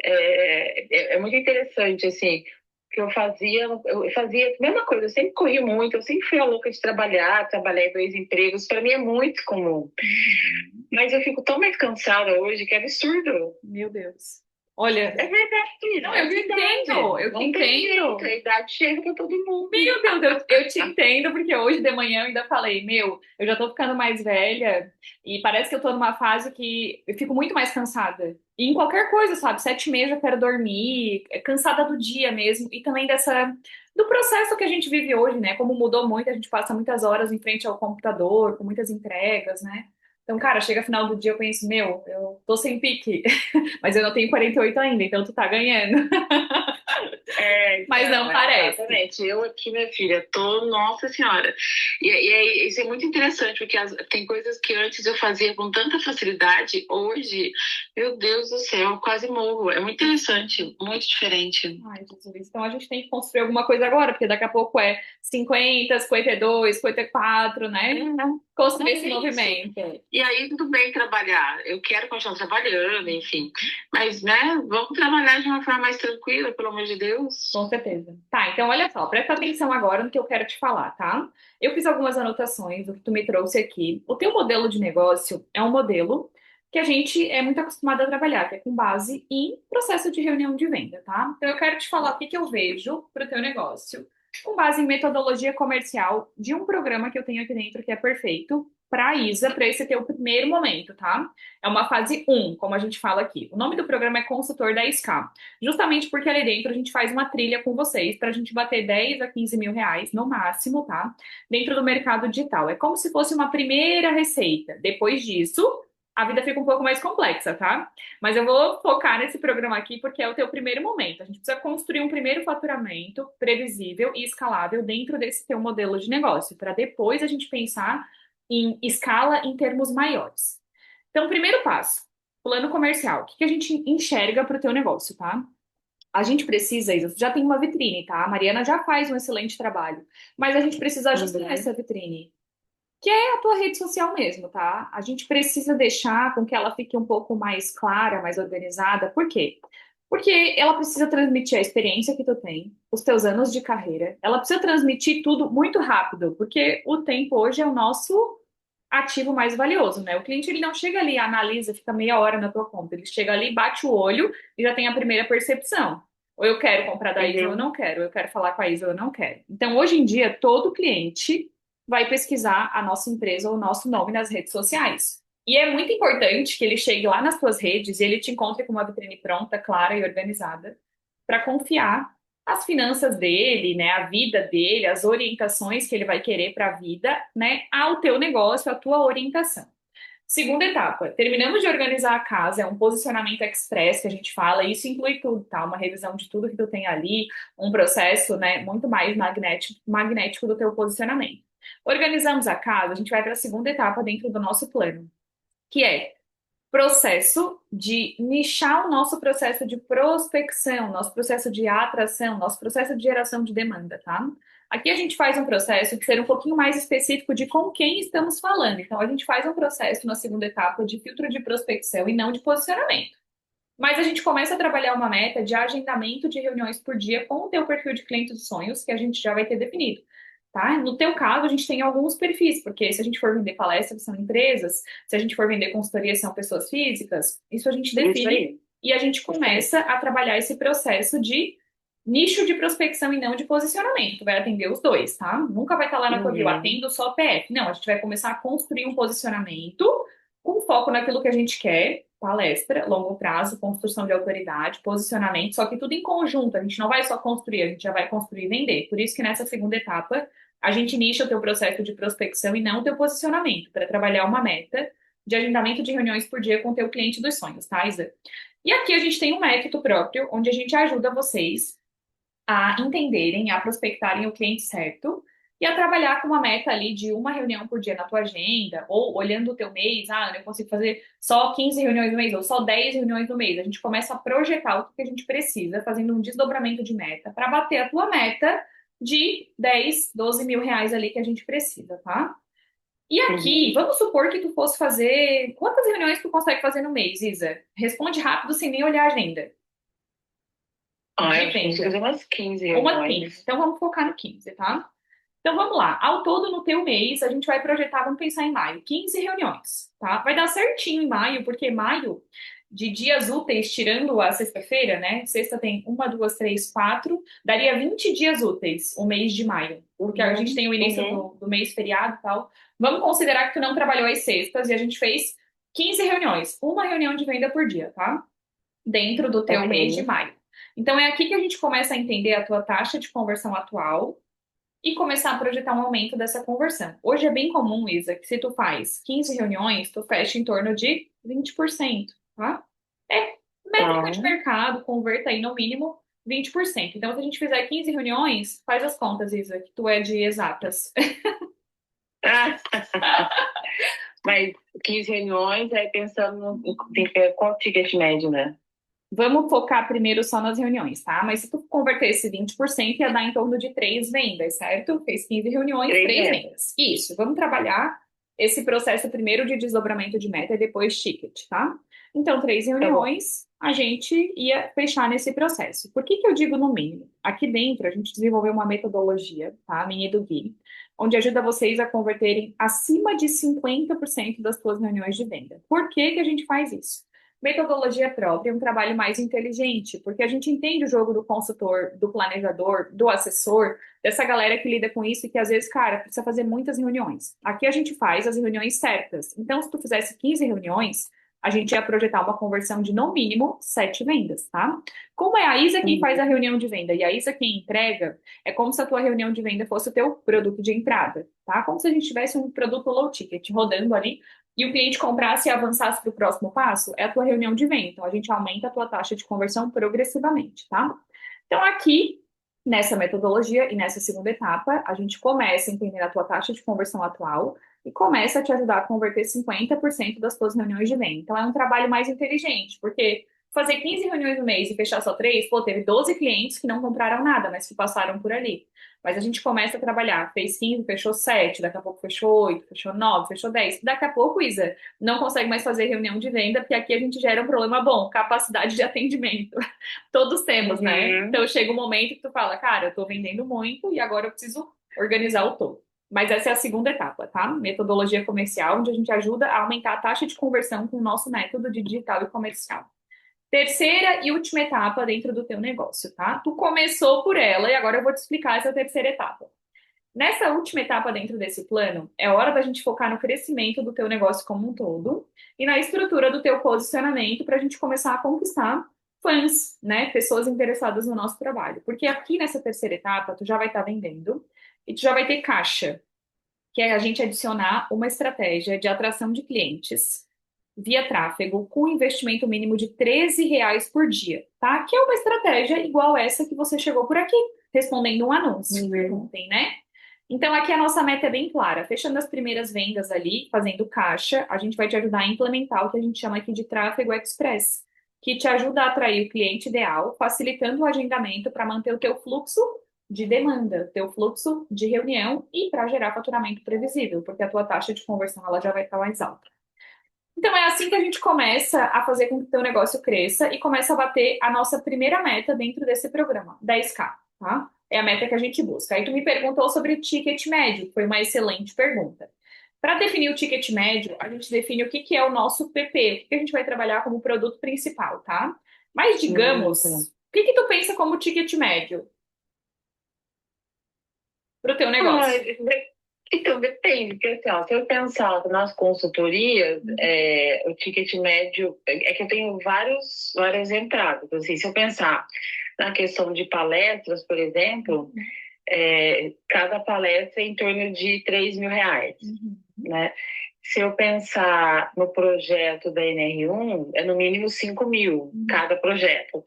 É muito interessante, assim, que eu fazia a mesma coisa, eu sempre corri muito, eu sempre fui a louca de trabalhar, trabalhei em dois empregos, para mim é muito comum. Uhum. Mas eu fico tão mais cansada hoje que é absurdo. Meu Deus. Olha, É verdade, não, é eu te verdade. entendo, eu te Não tem jeito, entendo. a idade chega para todo mundo. Meu Deus, eu te entendo, porque hoje de manhã eu ainda falei, meu, eu já tô ficando mais velha e parece que eu tô numa fase que eu fico muito mais cansada. E em qualquer coisa, sabe? 7h30 eu já quero dormir, é cansada do dia mesmo, e também do processo que a gente vive hoje, né? Como mudou muito, a gente passa muitas horas em frente ao computador, com muitas entregas, né? Então, cara, chega final do dia eu penso, meu, eu tô sem pique, mas eu não tenho 48 ainda, então tu tá ganhando. Mas não parece. Exatamente. Eu aqui, minha filha, tô, nossa senhora. Isso é muito interessante, porque tem coisas que antes eu fazia com tanta facilidade, hoje, meu Deus do céu, eu quase morro. É muito interessante, muito diferente. Ai, Jesus. Então a gente tem que construir alguma coisa agora, porque daqui a pouco é 50, 52, 54, né? Construir esse É isso. movimento. E aí, tudo bem trabalhar. Eu quero continuar trabalhando, enfim. Mas, né, vamos trabalhar de uma forma mais tranquila, pelo amor de Deus. Com certeza. Tá, então olha só, presta atenção agora no que eu quero te falar, tá? Eu fiz algumas anotações do que tu me trouxe aqui. O teu modelo de negócio é um modelo que a gente é muito acostumado a trabalhar, que é com base em processo de reunião de venda, tá? Então eu quero te falar o que que eu vejo para o teu negócio, com base em metodologia comercial de um programa que eu tenho aqui dentro que é perfeito para a Isa, para esse teu primeiro momento, tá? É uma fase um, como a gente fala aqui. O nome do programa é Consultor 10K. Justamente porque ali dentro a gente faz uma trilha com vocês para a gente bater 10 a 15 mil reais no máximo, tá? Dentro do mercado digital. É como se fosse uma primeira receita. Depois disso, a vida fica um pouco mais complexa, tá? Mas eu vou focar nesse programa aqui porque é o teu primeiro momento. A gente precisa construir um primeiro faturamento previsível e escalável dentro desse teu modelo de negócio, para depois a gente pensar em escala em termos maiores. Então, primeiro passo, plano comercial. O que que a gente enxerga para o teu negócio, tá? A gente precisa, Isa, já tem uma vitrine, tá? A Mariana já faz um excelente trabalho, mas a gente precisa ajustar Uhum. essa vitrine, que é a tua rede social mesmo, tá? A gente precisa deixar com que ela fique um pouco mais clara, mais organizada. Por quê? Porque ela precisa transmitir a experiência que tu tem, os teus anos de carreira. Ela precisa transmitir tudo muito rápido, porque o tempo hoje é o nosso ativo mais valioso, né? O cliente ele não chega ali, analisa, fica meia hora na tua conta. Ele chega ali, bate o olho e já tem a primeira percepção. Ou eu quero comprar da Isa ou eu Uhum. não quero, ou eu quero falar com a Isa ou eu não quero. Então, hoje em dia, todo cliente vai pesquisar a nossa empresa ou o nosso nome nas redes sociais. E é muito importante que ele chegue lá nas suas redes e ele te encontre com uma vitrine pronta, clara e organizada para confiar as finanças dele, né, a vida dele, as orientações que ele vai querer para a vida, né, ao teu negócio, à tua orientação. Segunda etapa, terminamos de organizar a casa, é um posicionamento express que a gente fala, e isso inclui tudo, tá? Uma revisão de tudo que tu tem ali, um processo, né, muito mais magnético do teu posicionamento. Organizamos a casa, a gente vai para a segunda etapa dentro do nosso plano, que é processo de nichar o nosso processo de prospecção, nosso processo de atração, nosso processo de geração de demanda, tá? Aqui a gente faz um processo de ser um pouquinho mais específico de com quem estamos falando. Então, a gente faz um processo na segunda etapa de filtro de prospecção e não de posicionamento. Mas a gente começa a trabalhar uma meta de agendamento de reuniões por dia com o teu perfil de cliente dos sonhos, que a gente já vai ter definido, tá? No teu caso, a gente tem alguns perfis, porque se a gente for vender palestras, são empresas, se a gente for vender consultoria, são pessoas físicas, isso a gente Isso define aí. e a gente Isso aí. começa a trabalhar esse processo de nicho de prospecção e não de posicionamento. Vai atender os dois, tá? Nunca vai estar lá na tua bio, Uhum. atendo só PF. Não, a gente vai começar a construir um posicionamento com foco naquilo que a gente quer, palestra, longo prazo, construção de autoridade, posicionamento, só que tudo em conjunto. A gente não vai só construir, a gente já vai construir e vender. Por isso que nessa segunda etapa, a gente nicha o teu processo de prospecção e não o teu posicionamento, para trabalhar uma meta de agendamento de reuniões por dia com o teu cliente dos sonhos, tá, Isa? E aqui a gente tem um método próprio, onde a gente ajuda vocês a entenderem, a prospectarem o cliente certo e a trabalhar com uma meta ali de uma reunião por dia na tua agenda, ou olhando o teu mês, ah, eu consigo fazer só 15 reuniões no mês, ou só 10 reuniões no mês. A gente começa a projetar o que a gente precisa, fazendo um desdobramento de meta, para bater a tua meta de 10, 12 mil reais ali que a gente precisa, tá? E aqui, Uhum. vamos supor que tu fosse fazer. Quantas reuniões tu consegue fazer no mês, Isa? Responde rápido sem nem olhar a agenda. Ah, eu De acho que consigo venda. fazer umas 15 Uma 15. reuniões. Então vamos focar no 15, tá? Então vamos lá. Ao todo, no teu mês, a gente vai projetar, vamos pensar em maio, 15 reuniões, tá? Vai dar certinho em maio, porque maio, de dias úteis, tirando a sexta-feira, né? Sexta tem uma, duas, três, quatro, daria 20 dias úteis o mês de maio, porque a gente Uhum. tem o início Uhum. do mês feriado e tal. Vamos considerar que tu não trabalhou as sextas e a gente fez 15 reuniões, uma reunião de venda por dia, tá? Dentro do teu Ok. mês de maio. Então é aqui que a gente começa a entender a tua taxa de conversão atual e começar a projetar um aumento dessa conversão. Hoje é bem comum, Isa, que se tu faz 15 reuniões, tu fecha em torno de 20%, tá? É métrica de Então. mercado, converta aí no mínimo 20%. Então, se a gente fizer 15 reuniões, faz as contas, Isa, que tu é de exatas. Mas 15 reuniões, aí pensando tem que ver qual ticket médio, né? Vamos focar primeiro só nas reuniões, tá? Mas se tu converter esse 20%, ia dar em torno de 3 vendas, certo? Fez 15 reuniões, 3 três vendas. vendas. Isso, vamos trabalhar esse processo primeiro de desdobramento de meta e depois ticket, tá? Então, três Tá bom. reuniões, a gente ia fechar nesse processo. Por que que eu digo no mínimo? Aqui dentro, a gente desenvolveu uma metodologia, tá? Minha e do Gui, onde ajuda vocês a converterem acima de 50% das suas reuniões de venda. Por que que a gente faz isso? Metodologia própria, um trabalho mais inteligente, porque a gente entende o jogo do consultor, do planejador, do assessor, dessa galera que lida com isso e que às vezes, cara, precisa fazer muitas reuniões. Aqui a gente faz as reuniões certas. Então, se tu fizesse 15 reuniões, a gente ia projetar uma conversão de no mínimo 7 vendas, tá? Como é a Isa quem faz a Uhum. reunião de venda e a Isa quem entrega, é como se a tua reunião de venda fosse o teu produto de entrada, tá? Como se a gente tivesse um produto low ticket rodando ali e o cliente comprasse e avançasse para o próximo passo, é a tua reunião de venda. Então, a gente aumenta a tua taxa de conversão progressivamente, tá? Então, aqui, nessa metodologia e nessa segunda etapa, a gente começa a entender a tua taxa de conversão atual e começa a te ajudar a converter 50% das tuas reuniões de venda. Então, é um trabalho mais inteligente, porque fazer 15 reuniões no mês e fechar só 3, pô, teve 12 clientes que não compraram nada, mas que passaram por ali. Mas a gente começa a trabalhar, fez 15, fechou 7, daqui a pouco fechou 8, fechou 9, fechou 10. Daqui a pouco, Isa, não consegue mais fazer reunião de venda, porque aqui a gente gera um problema bom, capacidade de atendimento. Todos temos, né? Uhum. Então chega um momento que tu fala, cara, eu tô vendendo muito e agora eu preciso organizar o todo. Mas essa é a segunda etapa, tá? Metodologia comercial, onde a gente ajuda a aumentar a taxa de conversão com o nosso método de digital e comercial. Terceira e última etapa dentro do teu negócio, tá? Tu começou por ela e agora eu vou te explicar essa terceira etapa. Nessa última etapa dentro desse plano, é hora da gente focar no crescimento do teu negócio como um todo e na estrutura do teu posicionamento para a gente começar a conquistar fãs, né? Pessoas interessadas no nosso trabalho. Porque aqui nessa terceira etapa, tu já vai estar vendendo e tu já vai ter caixa, que é a gente adicionar uma estratégia de atração de clientes via tráfego com investimento mínimo de R$ 13 por dia, tá? Que é uma estratégia igual essa que você chegou por aqui, respondendo um anúncio ontem, né? Então, aqui a nossa meta é bem clara. Fechando as primeiras vendas ali, fazendo caixa, a gente vai te ajudar a implementar o que a gente chama aqui de tráfego express, que te ajuda a atrair o cliente ideal, facilitando o agendamento para manter o teu fluxo de demanda, teu fluxo de reunião e para gerar faturamento previsível, porque a tua taxa de conversão ela já vai estar mais alta. Então é assim que a gente começa a fazer com que o teu negócio cresça e começa a bater a nossa primeira meta dentro desse programa, 10K, tá? É a meta que a gente busca. Aí tu me perguntou sobre o ticket médio, que foi uma excelente pergunta. Para definir o ticket médio, a gente define o que que é o nosso PP, o que a gente vai trabalhar como produto principal, tá? Mas digamos, o que que tu pensa como ticket médio para o teu Ah, negócio? então, depende, porque assim, ó, se eu pensar nas consultorias, o ticket médio, é que eu tenho várias entradas, assim, se eu pensar na questão de palestras, por exemplo, cada palestra é em torno de R$ 3.000, né? Se eu pensar no projeto da NR1, é no mínimo 5.000 cada projeto.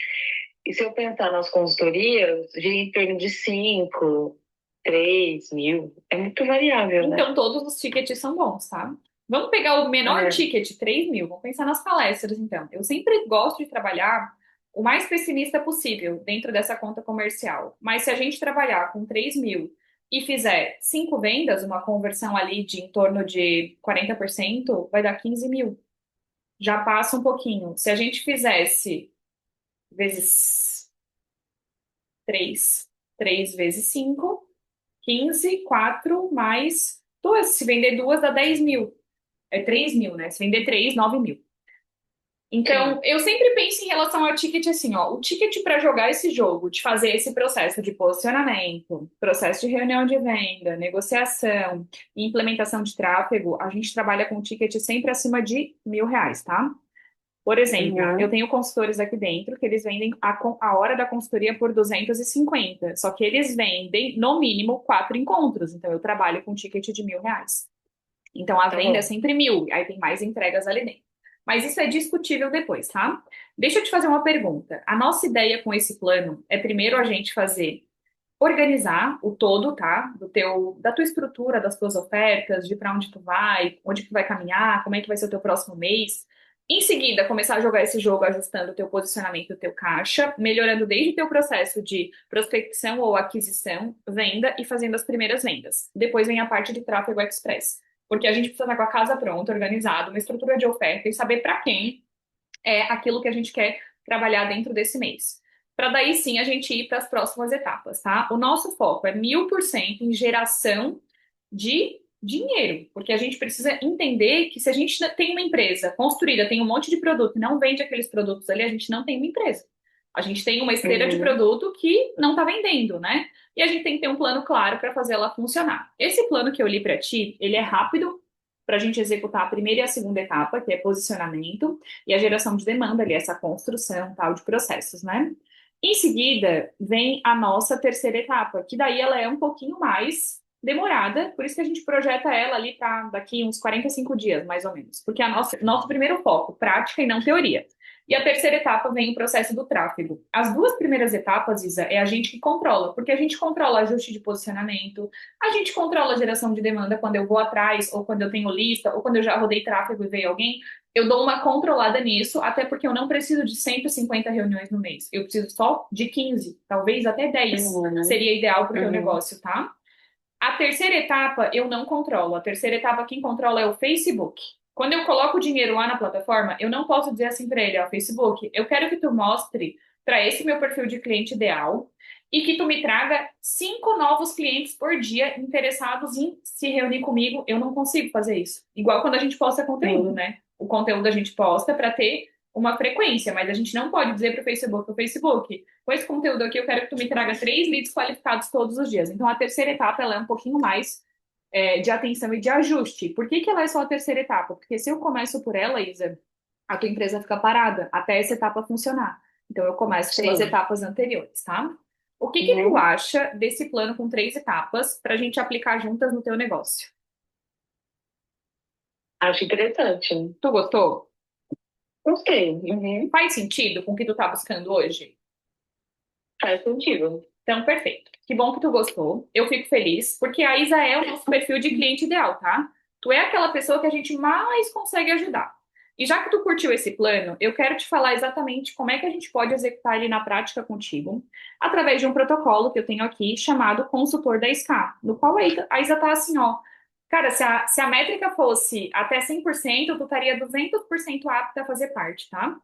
E se eu pensar nas consultorias, gira em torno de 5, 3.000. É muito variável, né? Então, todos os tickets são bons, tá? Vamos pegar o menor É. ticket, 3.000. Vamos pensar nas palestras, então. Eu sempre gosto de trabalhar o mais pessimista possível dentro dessa conta comercial. Mas se a gente trabalhar com 3.000 e fizer 5 vendas, uma conversão ali de em torno de 40%, vai dar 15.000. Já passa um pouquinho. Se a gente fizesse vezes 3, 3 vezes 5, 15, 4 mais 2. Se vender duas, dá 10.000. É 3.000, né? Se vender 3, 9.000. Então, Sim. eu sempre penso em relação ao ticket assim, ó. O ticket para jogar esse jogo, de fazer esse processo de posicionamento, processo de reunião de venda, negociação e implementação de tráfego, a gente trabalha com ticket sempre acima de R$ 1.000, tá? Por exemplo, eu Uhum. tenho consultores aqui dentro que eles vendem a hora da consultoria por 250, só que eles vendem, no mínimo, 4 encontros. Então, eu trabalho com um ticket de R$ 1.000. Então, a Tá venda é bom. sempre 1.000, aí tem mais entregas ali dentro. Mas isso é discutível depois, tá? Deixa eu te fazer uma pergunta. A nossa ideia com esse plano é primeiro a gente organizar o todo, tá? Da tua estrutura, das tuas ofertas, de para onde tu vai, onde que tu vai caminhar, como é que vai ser o teu próximo mês. Em seguida, começar a jogar esse jogo ajustando o teu posicionamento, o teu caixa, melhorando desde o teu processo de prospecção ou aquisição, venda e fazendo as primeiras vendas. Depois vem a parte de tráfego express, porque a gente precisa estar com a casa pronta, organizada, uma estrutura de oferta e saber para quem é aquilo que a gente quer trabalhar dentro desse mês. Para daí sim a gente ir para as próximas etapas, tá? O nosso foco é 1.000% em geração de dinheiro, porque a gente precisa entender que se a gente tem uma empresa construída, tem um monte de produto e não vende aqueles produtos ali, a gente não tem uma empresa. A gente tem uma esteira de Uhum. produto que não está vendendo, né? E a gente tem que ter um plano claro para fazer ela funcionar. Esse plano que eu li para ti, ele é rápido para a gente executar a primeira e a segunda etapa, que é posicionamento e a geração de demanda ali, essa construção tal de processos, né? Em seguida, vem a nossa terceira etapa, que daí ela é um pouquinho mais demorada, por isso que a gente projeta ela ali para daqui uns 45 dias, mais ou menos, porque a nosso primeiro foco, prática e não teoria. E a terceira etapa vem o processo do tráfego. As duas primeiras etapas, Isa, é a gente que controla, porque a gente controla ajuste de posicionamento, a gente controla a geração de demanda quando eu vou atrás, ou quando eu tenho lista, ou quando eu já rodei tráfego e veio alguém. Eu dou uma controlada nisso, até porque eu não preciso de 150 reuniões no mês. Eu preciso só de 15, talvez até 10. Uhum. Seria ideal para o teu Uhum. negócio, tá? A terceira etapa eu não controlo. A terceira etapa quem controla é o Facebook. Quando eu coloco o dinheiro lá na plataforma, eu não posso dizer assim para ele, ó, Facebook, eu quero que tu mostre para esse meu perfil de cliente ideal e que tu me traga 5 novos clientes por dia interessados em se reunir comigo. Eu não consigo fazer isso. Igual quando a gente posta conteúdo, Sim, né? O conteúdo a gente posta para ter uma frequência, mas a gente não pode dizer para o Facebook, com esse conteúdo aqui eu quero que tu me traga 3 leads qualificados todos os dias. Então a terceira etapa ela é um pouquinho mais de atenção e de ajuste. Por que que ela é só a terceira etapa? Porque se eu começo por ela, Isa, a tua empresa fica parada até essa etapa funcionar. Então eu começo pelas sim. etapas anteriores, tá? O que que tu Uhum. acha desse plano com 3 etapas para a gente aplicar juntas no teu negócio? Acho interessante. Tu gostou? Gostei. Uhum. Faz sentido com o que tu tá buscando hoje? Faz sentido. Então, perfeito. Que bom que tu gostou. Eu fico feliz, porque a Isa é o nosso perfil de cliente ideal, tá? Tu é aquela pessoa que a gente mais consegue ajudar. E já que tu curtiu esse plano, eu quero te falar exatamente como é que a gente pode executar ele na prática contigo, através de um protocolo que eu tenho aqui chamado Consultor 10K, no qual a Isa tá assim, ó. Cara, se a métrica fosse até 100%, tu estaria 200% apta a fazer parte, tá?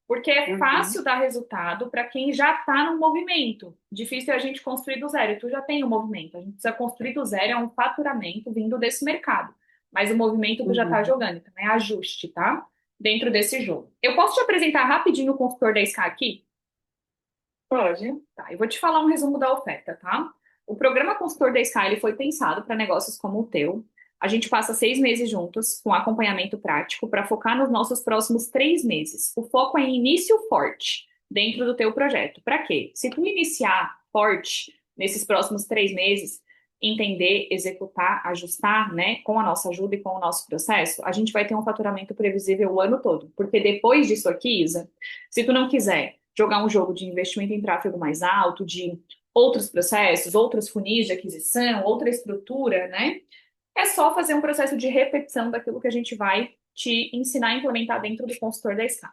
Porque é Uhum. fácil dar resultado para quem já está no movimento. Difícil é a gente construir do zero. E tu já tem o movimento. A gente precisa construir do zero, é um faturamento vindo desse mercado. Mas o movimento tu já está Uhum. jogando. Então é ajuste, tá? Dentro desse jogo. Eu posso te apresentar rapidinho o consultor 10K aqui? Pode. Tá, eu vou te falar um resumo da oferta, tá? O programa Consultor da Sky ele foi pensado para negócios como o teu. A gente passa 6 meses juntos, com acompanhamento prático, para focar nos nossos próximos 3 meses. O foco é em início forte dentro do teu projeto. Para quê? Se tu iniciar forte nesses próximos 3 meses, entender, executar, ajustar, né, com a nossa ajuda e com o nosso processo, a gente vai ter um faturamento previsível o ano todo. Porque depois disso aqui, Isa, se tu não quiser jogar um jogo de investimento em tráfego mais alto, de outros processos, outros funis de aquisição, outra estrutura, né? É só fazer um processo de repetição daquilo que a gente vai te ensinar a implementar dentro do consultor da Scala.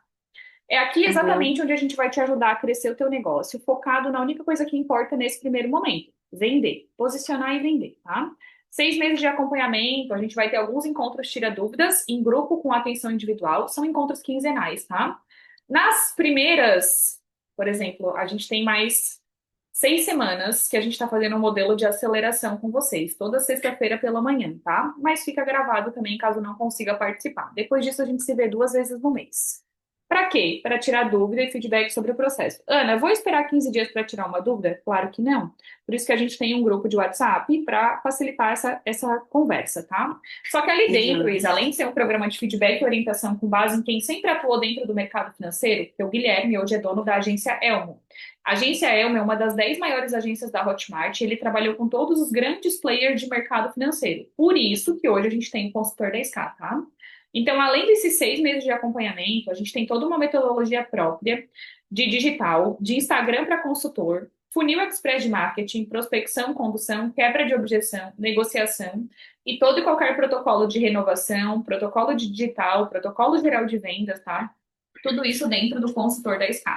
É aqui Uhum. exatamente onde a gente vai te ajudar a crescer o teu negócio, focado na única coisa que importa nesse primeiro momento, vender, posicionar e vender, tá? 6 meses de acompanhamento, a gente vai ter alguns encontros tira dúvidas em grupo com atenção individual, são encontros quinzenais, tá? Nas primeiras, por exemplo, a gente tem mais 6 semanas que a gente está fazendo um modelo de aceleração com vocês, toda sexta-feira pela manhã, tá? Mas fica gravado também caso não consiga participar. Depois disso, a gente se vê 2 vezes no mês. Para quê? Para tirar dúvida e feedback sobre o processo. Ana, vou esperar 15 dias para tirar uma dúvida? Claro que não. Por isso que a gente tem um grupo de WhatsApp para facilitar essa conversa, tá? Só que ali dentro, Uhum. Isa, além de ser um programa de feedback e orientação com base em quem sempre atuou dentro do mercado financeiro, que o Guilherme hoje é dono da agência Elmo. A agência Elmo é uma das 10 maiores agências da Hotmart. Ele trabalhou com todos os grandes players de mercado financeiro. Por isso que hoje a gente tem o consultor da SK, tá? Então, além desses 6 meses de acompanhamento, a gente tem toda uma metodologia própria de digital, de Instagram para consultor, funil express de marketing, prospecção, condução, quebra de objeção, negociação e todo e qualquer protocolo de renovação, protocolo de digital, protocolo geral de vendas, tá? Tudo isso dentro do consultor da SK.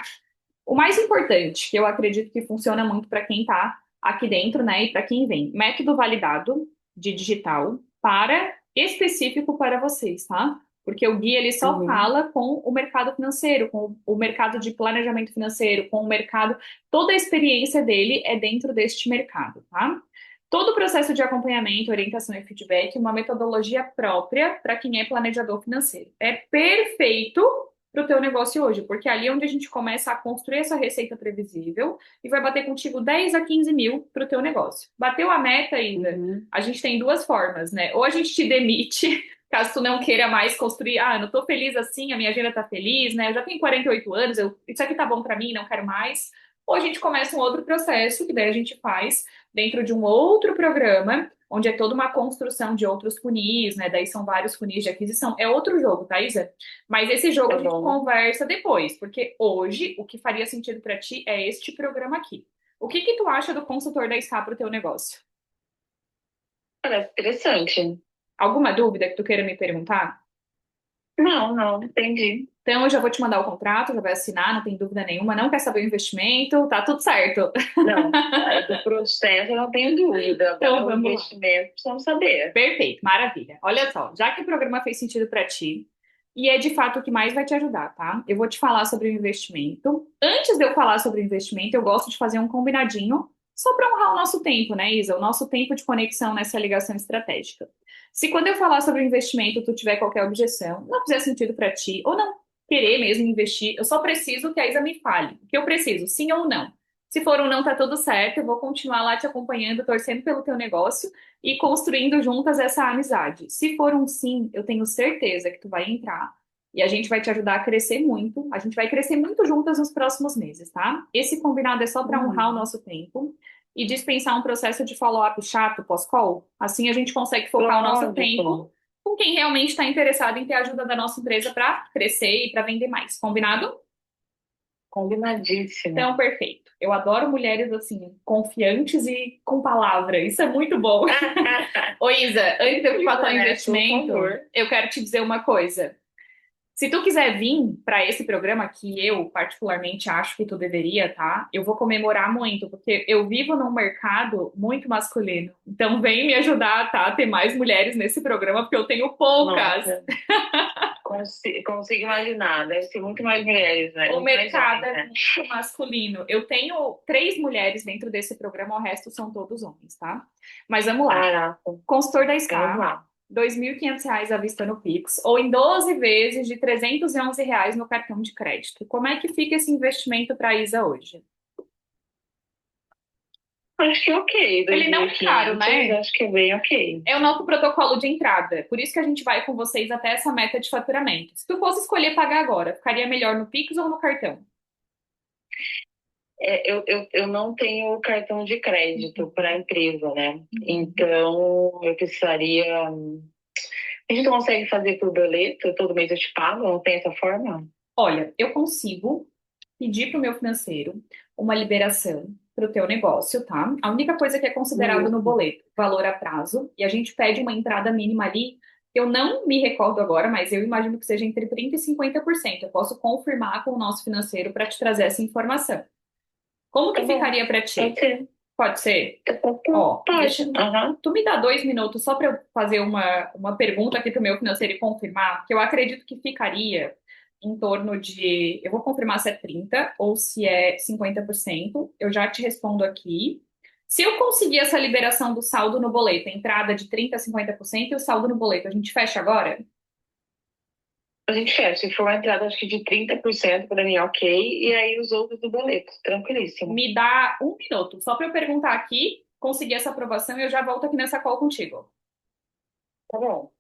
O mais importante, que eu acredito que funciona muito para quem está aqui dentro, né, e para quem vem, método validado de digital para específico para vocês, tá? Porque o guia ele só Uhum. fala com o mercado financeiro, com o mercado de planejamento financeiro, com o mercado, toda a experiência dele é dentro deste mercado, tá? Todo o processo de acompanhamento, orientação e feedback, uma metodologia própria para quem é planejador financeiro. É perfeito para o teu negócio hoje, porque ali é onde a gente começa a construir essa receita previsível e vai bater contigo 10 a 15 mil para o teu negócio. Bateu a meta, Ida, Uhum. a gente tem 2 formas, né? Ou a gente te demite, caso tu não queira mais construir, não tô feliz assim, a minha agenda tá feliz, né? Eu já tenho 48 anos, isso aqui tá bom para mim, não quero mais. Ou a gente começa um outro processo, que daí a gente faz dentro de um outro programa, onde é toda uma construção de outros funis, né? Daí são vários funis de aquisição. É outro jogo, tá, Isa? Mas esse jogo Tá a gente bom. conversa depois, porque hoje o que faria sentido para ti é este programa aqui. O que que tu acha do consultor da SK para o teu negócio? Parece interessante. Alguma dúvida que tu queira me perguntar? Não, não, entendi. Então, eu já vou te mandar o contrato, já vai assinar, não tem dúvida nenhuma. Não quer saber o investimento, tá tudo certo. Não, do processo eu não tenho dúvida. Então, Agora o vamos lá. investimento precisamos saber. Perfeito, maravilha. Olha só, já que o programa fez sentido para ti, E é de fato o que mais vai te ajudar, tá? Eu vou te falar sobre o investimento. Antes de eu falar sobre o investimento, eu gosto de fazer um combinadinho só para honrar o nosso tempo, né, Isa? O nosso tempo de conexão nessa ligação estratégica. Se quando eu falar sobre o investimento, tu tiver qualquer objeção, não fizer sentido para ti, ou não querer mesmo investir, eu só preciso que a Isa me fale. O que eu preciso, sim ou não? Se for um não, tá tudo certo, eu vou continuar lá te acompanhando, torcendo pelo teu negócio e construindo juntas essa amizade. Se for um sim, eu tenho certeza que tu vai entrar e a gente vai te ajudar a crescer muito. A gente vai crescer muito juntas nos próximos meses, tá? Esse combinado é só para honrar o Uhum. nosso tempo e dispensar um processo de follow-up chato pós-call. Assim a gente consegue focar o nosso tempo Lógico, com quem realmente está interessado em ter a ajuda da nossa empresa para crescer e para vender mais. Combinado? combinadíssimo. Então, perfeito. Eu adoro mulheres assim, confiantes e com palavra. Isso é muito bom. Ô, Isa, antes de eu te passar Precisa, o né? Por investimento, favor. eu quero te dizer uma coisa. Se tu quiser vir para esse programa, que eu particularmente acho que tu deveria, tá? Eu vou comemorar muito, porque eu vivo num mercado muito masculino. Então vem me ajudar, tá? A ter mais mulheres nesse programa, porque eu tenho poucas. Nossa, consigo imaginar. Deve ser muito mais mulheres, né? O Muito mais mercado homens, é né? muito masculino. Eu tenho 3 mulheres dentro desse programa, o resto são todos homens, tá? Mas vamos lá. Caraca, Consultor da vamos Scar, lá. R$ 2.500 à vista no Pix, ou em 12 vezes de R$ 311 no cartão de crédito. Como é que fica esse investimento para a Isa hoje? Acho que ok, Ele não é caro, 2.500, né? acho que é bem ok. É o nosso protocolo de entrada. Por isso que a gente vai com vocês até essa meta de faturamento. Se tu fosse escolher pagar agora, ficaria melhor no Pix ou no cartão? Eu não tenho cartão de crédito para a empresa, né? Então, eu precisaria. A gente não consegue fazer por boleto? Todo mês eu te pago? Não tem essa forma? Olha, eu consigo pedir para o meu financeiro uma liberação para o teu negócio, tá? A única coisa que é considerado no Isso. boleto, valor a prazo, e a gente pede uma entrada mínima ali, eu não me recordo agora, mas eu imagino que seja entre 30% e 50%. Eu posso confirmar com o nosso financeiro para te trazer essa informação. Como Tá que bom. ficaria para Pode ti? ser. Pode ser? Ó, deixa. Pode. Aham. Tu me dá 2 minutos só para eu fazer uma pergunta aqui para o meu financeiro e confirmar, que eu acredito que ficaria em torno de. Eu vou confirmar se é 30 ou se é 50%. Eu já te respondo aqui. Se eu conseguir essa liberação do saldo no boleto, entrada de 30% a 50% e o saldo no boleto, a gente fecha agora? A gente fecha. Se for uma entrada, acho que de 30% para mim, ok. E aí os outros do boleto. Tranquilíssimo. Me dá 1 minuto, só para eu perguntar aqui, conseguir essa aprovação e eu já volto aqui nessa call contigo. Tá bom.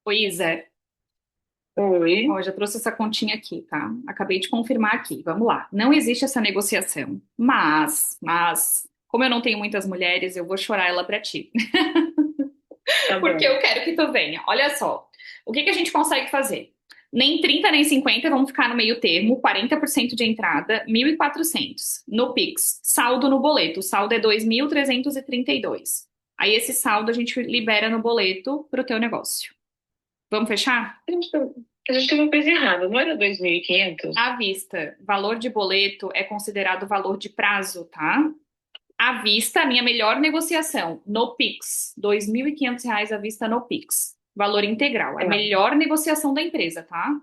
Oi, Isa. Oi. Ó, já trouxe essa continha aqui, tá? Acabei de confirmar aqui. Vamos lá. Não existe essa negociação, mas, como eu não tenho muitas mulheres, eu vou chorar ela pra ti, Tá porque bom. eu quero que tu venha. Olha só, o que que a gente consegue fazer? Nem 30 nem 50, vamos ficar no meio termo, 40% de entrada, 1.400 no Pix, saldo no boleto, o saldo é 2.332. Aí esse saldo a gente libera no boleto pro teu negócio. Vamos fechar? A gente teve uma coisa errada. Não era 2.500? À vista, valor de boleto é considerado valor de prazo, tá? À vista, a minha melhor negociação no Pix, R$ 2.500 à vista no Pix. Valor integral, é a Tá. melhor negociação da empresa, tá?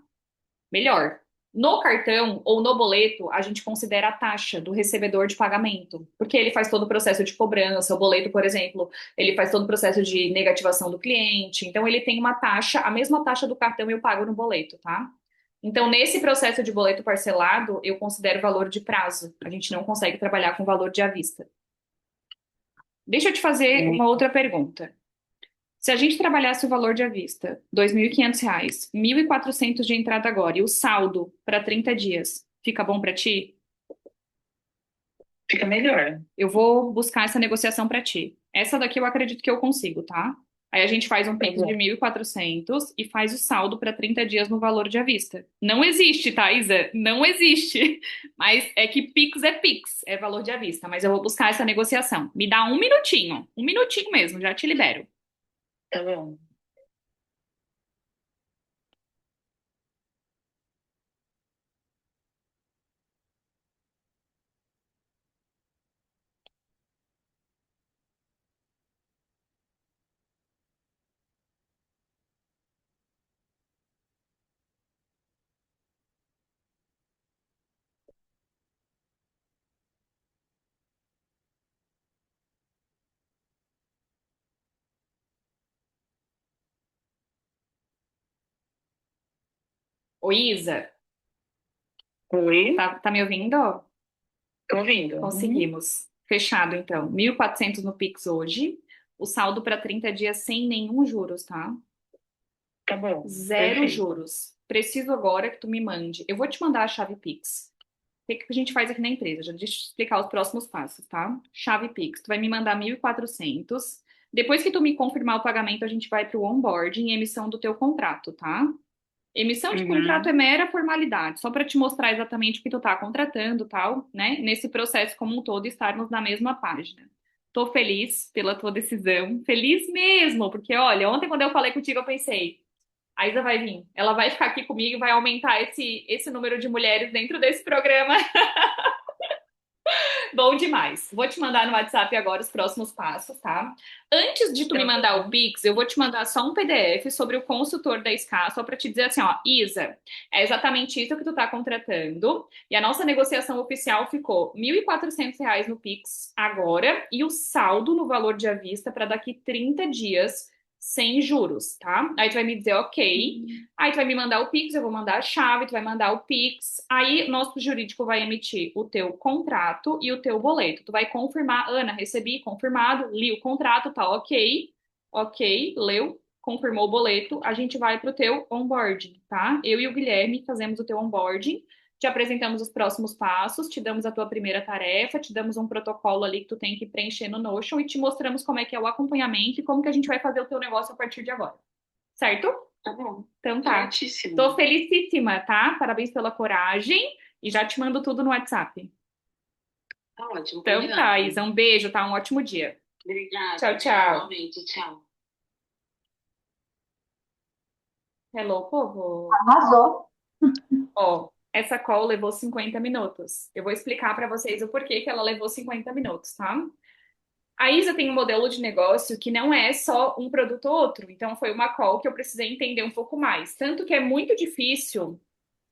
Melhor. No cartão ou no boleto, a gente considera a taxa do recebedor de pagamento, porque ele faz todo o processo de cobrança. O boleto, por exemplo, ele faz todo o processo de negativação do cliente. Então, ele tem uma taxa, a mesma taxa do cartão eu pago no boleto, tá? Então, nesse processo de boleto parcelado, eu considero valor de prazo. A gente não consegue trabalhar com valor de à vista. Deixa eu te fazer Hum, uma outra pergunta. Se a gente trabalhasse o valor de à vista, R$ 2.500, 1.400 de entrada agora e o saldo para 30 dias, fica bom para ti? Fica melhor. Eu vou buscar essa negociação para ti. Essa daqui eu acredito que eu consigo, tá? Aí a gente faz um Tá Pix de bom. 1.400 e faz o saldo para 30 dias no valor de à vista. Não existe, tá, Isa? Não existe. Mas é que Pix, é valor de à vista. Mas eu vou buscar essa negociação. Me dá um minutinho mesmo, já te libero. Tá bom. Ô, Isa, Oi, tá me ouvindo? tô ouvindo. Uhum. Conseguimos. Fechado, então. 1.400 no Pix hoje. O saldo para 30 dias sem nenhum juros, tá? Tá bom, Zero perfeito. juros. Preciso agora que tu me mande. Eu vou te mandar a chave Pix. O que que a gente faz aqui na empresa? Já deixa eu te explicar os próximos passos, tá? Chave Pix. Tu vai me mandar 1.400. Depois que tu me confirmar o pagamento, a gente vai para o onboarding e emissão do teu contrato, tá? Emissão de contrato é Uhum. mera formalidade, só para te mostrar exatamente o que tu tá contratando, tal, né? Nesse processo como um todo, estarmos na mesma página. Tô feliz pela tua decisão, feliz mesmo, porque olha, ontem quando eu falei contigo, eu pensei, a Isa vai vir, ela vai ficar aqui comigo e vai aumentar esse número de mulheres dentro desse programa. Bom demais. Vou te mandar no WhatsApp agora os próximos passos, tá? Antes de tu me Tá mandar o bom. Pix, eu vou te mandar só um PDF sobre o consultor da SCA, só para te dizer assim, ó, Isa, é exatamente isso que tu tá contratando, e a nossa negociação oficial ficou R$ 1.400 no Pix agora, e o saldo no valor de à vista para daqui 30 dias, sem juros, tá? Aí tu vai me dizer, ok. Aí tu vai me mandar o Pix, eu vou mandar a chave, tu vai mandar o Pix. Aí nosso jurídico vai emitir o teu contrato e o teu boleto. Tu vai confirmar, Ana, recebi, confirmado, li o contrato, tá ok. Ok, leu, confirmou o boleto, a gente vai pro teu onboarding, tá? Eu e o Guilherme fazemos o teu onboarding, te apresentamos os próximos passos, te damos a tua primeira tarefa, te damos um protocolo ali que tu tem que preencher no Notion e te mostramos como é que é o acompanhamento e como que a gente vai fazer o teu negócio a partir de agora. Certo? Tá bom. Então tá. Tô Certíssimo. felicíssima, tá? Parabéns pela coragem e já te mando tudo no WhatsApp. Tá ótimo, Então tá, combinado. Isa, um beijo, tá? Um ótimo dia. Tchau, Obrigada. tchau. Igualmente. Tchau. Hello, povo. Arrasou. Ó, essa call levou 50 minutos. Eu vou explicar pra vocês o porquê que ela levou 50 minutos, tá? A Isa tem um modelo de negócio que não é só um produto ou outro. Então foi uma call que eu precisei entender um pouco mais. Tanto que é muito difícil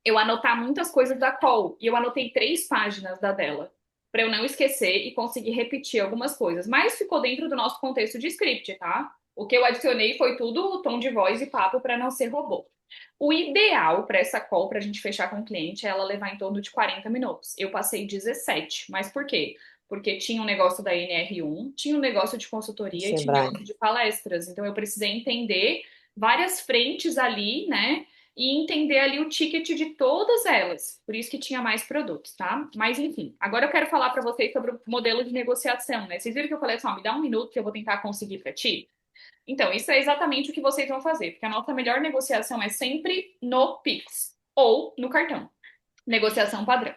eu anotar muitas coisas da call. E eu anotei 3 páginas da dela, para eu não esquecer e conseguir repetir algumas coisas. Mas ficou dentro do nosso contexto de script, tá? O que eu adicionei foi tudo o tom de voz e papo para não ser robô. O ideal para essa call, para a gente fechar com o cliente, é ela levar em torno de 40 minutos. Eu passei 17. Mas por quê? Porque tinha um negócio da NR1, tinha um negócio de consultoria e tinha um Sebrae. negócio de palestras. Então eu precisei entender várias frentes ali, né? E entender ali o ticket de todas elas. Por isso que tinha mais produtos, tá? Mas enfim, agora eu quero falar para vocês sobre o modelo de negociação, né? Vocês viram que eu falei assim, ó, me dá um minuto que eu vou tentar conseguir para ti? Então, isso é exatamente o que vocês vão fazer, porque a nossa melhor negociação é sempre no Pix ou no cartão. Negociação padrão.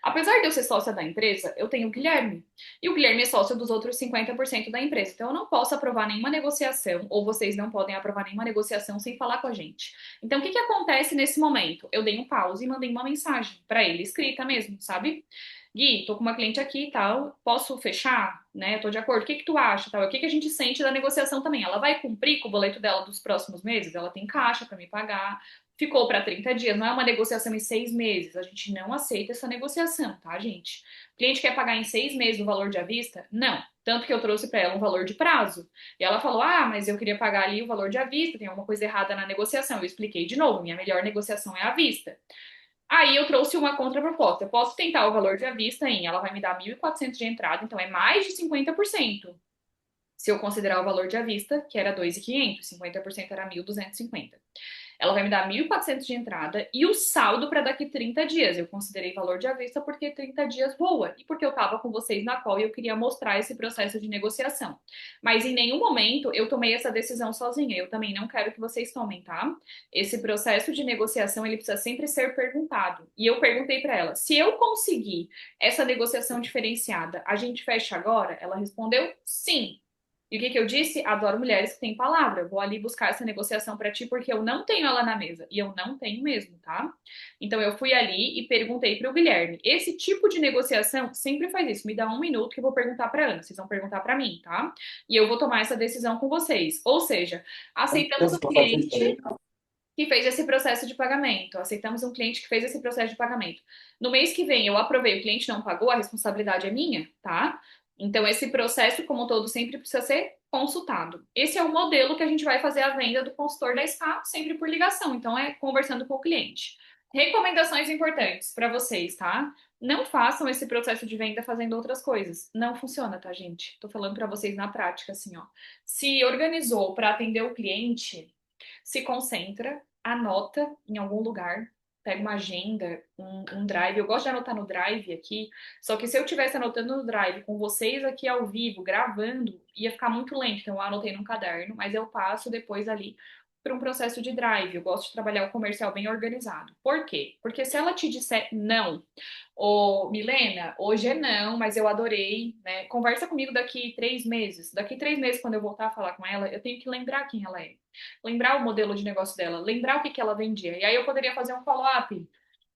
Apesar de eu ser sócia da empresa, eu tenho o Guilherme. E o Guilherme é sócio dos outros 50% da empresa. Então, eu não posso aprovar nenhuma negociação, ou vocês não podem aprovar nenhuma negociação sem falar com a gente. Então, o que que acontece nesse momento? Eu dei um pause e mandei uma mensagem para ele, escrita mesmo, sabe? Gui, tô com uma cliente aqui e tal, posso fechar? Né? Eu tô de acordo. O que que tu acha? Tal? O que que a gente sente da negociação também? Ela vai cumprir com o boleto dela dos próximos meses? Ela tem caixa para me pagar? ficou para 30 dias, não é uma negociação em 6 meses. A gente não aceita essa negociação, tá, gente? O cliente quer pagar em 6 meses o valor de à vista? Não. Tanto que eu trouxe para ela um valor de prazo. E ela falou: ah, mas eu queria pagar ali o valor de à vista, tem alguma coisa errada na negociação. Eu expliquei de novo: minha melhor negociação é à vista. Aí eu trouxe uma contraproposta. Eu posso tentar o valor de à vista em, ela vai me dar 1.400 de entrada, então é mais de 50%. Se eu considerar o valor de à vista, que era 2.500, 50% era 1.250. Ela vai me dar 1.400 de entrada e o saldo para daqui 30 dias. Eu considerei valor de à vista porque 30 dias voa e porque eu estava com vocês na call e eu queria mostrar esse processo de negociação. Mas em nenhum momento eu tomei essa decisão sozinha. Eu também não quero que vocês tomem, tá? Esse processo de negociação ele precisa sempre ser perguntado. E eu perguntei para ela: se eu conseguir essa negociação diferenciada, a gente fecha agora? Ela respondeu sim. E o que que eu disse? Adoro mulheres que têm palavra. Eu vou ali buscar essa negociação para ti porque eu não tenho ela na mesa. E eu não tenho mesmo, tá? Então eu fui ali e perguntei para o Guilherme. Esse tipo de negociação sempre faz isso. Me dá um minuto que eu vou perguntar para Ana. Vocês vão perguntar para mim, tá? E eu vou tomar essa decisão com vocês. Ou seja, aceitamos o cliente que fez esse processo de pagamento. Aceitamos um cliente que fez esse processo de pagamento. No mês que vem eu aprovei, o cliente não pagou, a responsabilidade é minha, tá? Então esse processo como um todo sempre precisa ser consultado. Esse é o modelo que a gente vai fazer a venda do consultor da SCA, sempre por ligação. Então é conversando com o cliente. Recomendações importantes para vocês, tá? Não façam esse processo de venda fazendo outras coisas. Não funciona, tá, gente? Tô falando para vocês na prática, assim, ó. Se organizou para atender o cliente, se concentra, anota em algum lugar, pega uma agenda, um drive. Eu gosto de anotar no drive aqui, só que se eu tivesse anotando no drive com vocês aqui ao vivo, gravando, ia ficar muito lento. Então eu anotei num caderno, mas eu passo depois ali para um processo de drive. Eu gosto de trabalhar o comercial bem organizado. Por quê? Porque se ela te disser não, ô Milena, hoje é não, mas eu adorei, né? Conversa comigo daqui 3 meses. Daqui 3 meses, quando eu voltar a falar com ela, eu tenho que lembrar quem ela é, lembrar o modelo de negócio dela, lembrar o que que ela vendia. E aí eu poderia fazer um follow-up.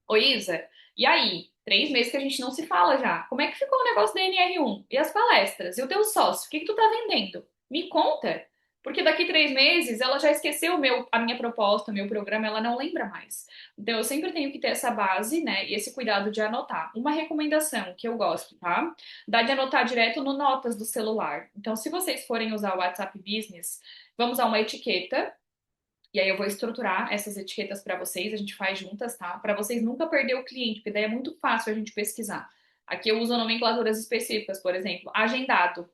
Ô Isa, e aí? 3 meses que a gente não se fala já. Como é que ficou o negócio da NR1? E as palestras? E o teu sócio? O que que tu tá vendendo? Me conta. Porque daqui 3 meses ela já esqueceu a minha proposta, o meu programa, ela não lembra mais. Então eu sempre tenho que ter essa base, né? E esse cuidado de anotar. Uma recomendação que eu gosto, tá? Dá de anotar direto no notas do celular. Então, se vocês forem usar o WhatsApp Business, vamos usar uma etiqueta e aí eu vou estruturar essas etiquetas para vocês, a gente faz juntas, tá? Para vocês nunca perder o cliente, porque daí é muito fácil a gente pesquisar. Aqui eu uso nomenclaturas específicas, por exemplo, agendado.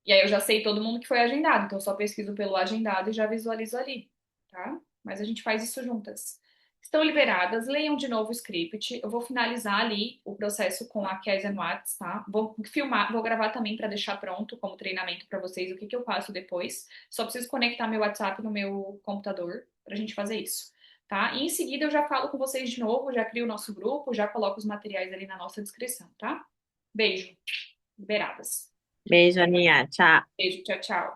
E aí eu já sei todo mundo que foi agendado, então eu só pesquiso pelo agendado e já visualizo ali, tá? Mas a gente faz isso juntas. Estão liberadas, leiam de novo o script. Eu vou finalizar ali o processo com a Kézia no Whats, tá? Vou filmar, vou gravar também para deixar pronto como treinamento para vocês o que que eu faço depois. Só preciso conectar meu WhatsApp no meu computador para a gente fazer isso, tá? E em seguida eu já falo com vocês de novo, já crio o nosso grupo, já coloco os materiais ali na nossa descrição, tá? Beijo, liberadas. Beijo, Aninha. Tchau. Beijo, tchau, tchau.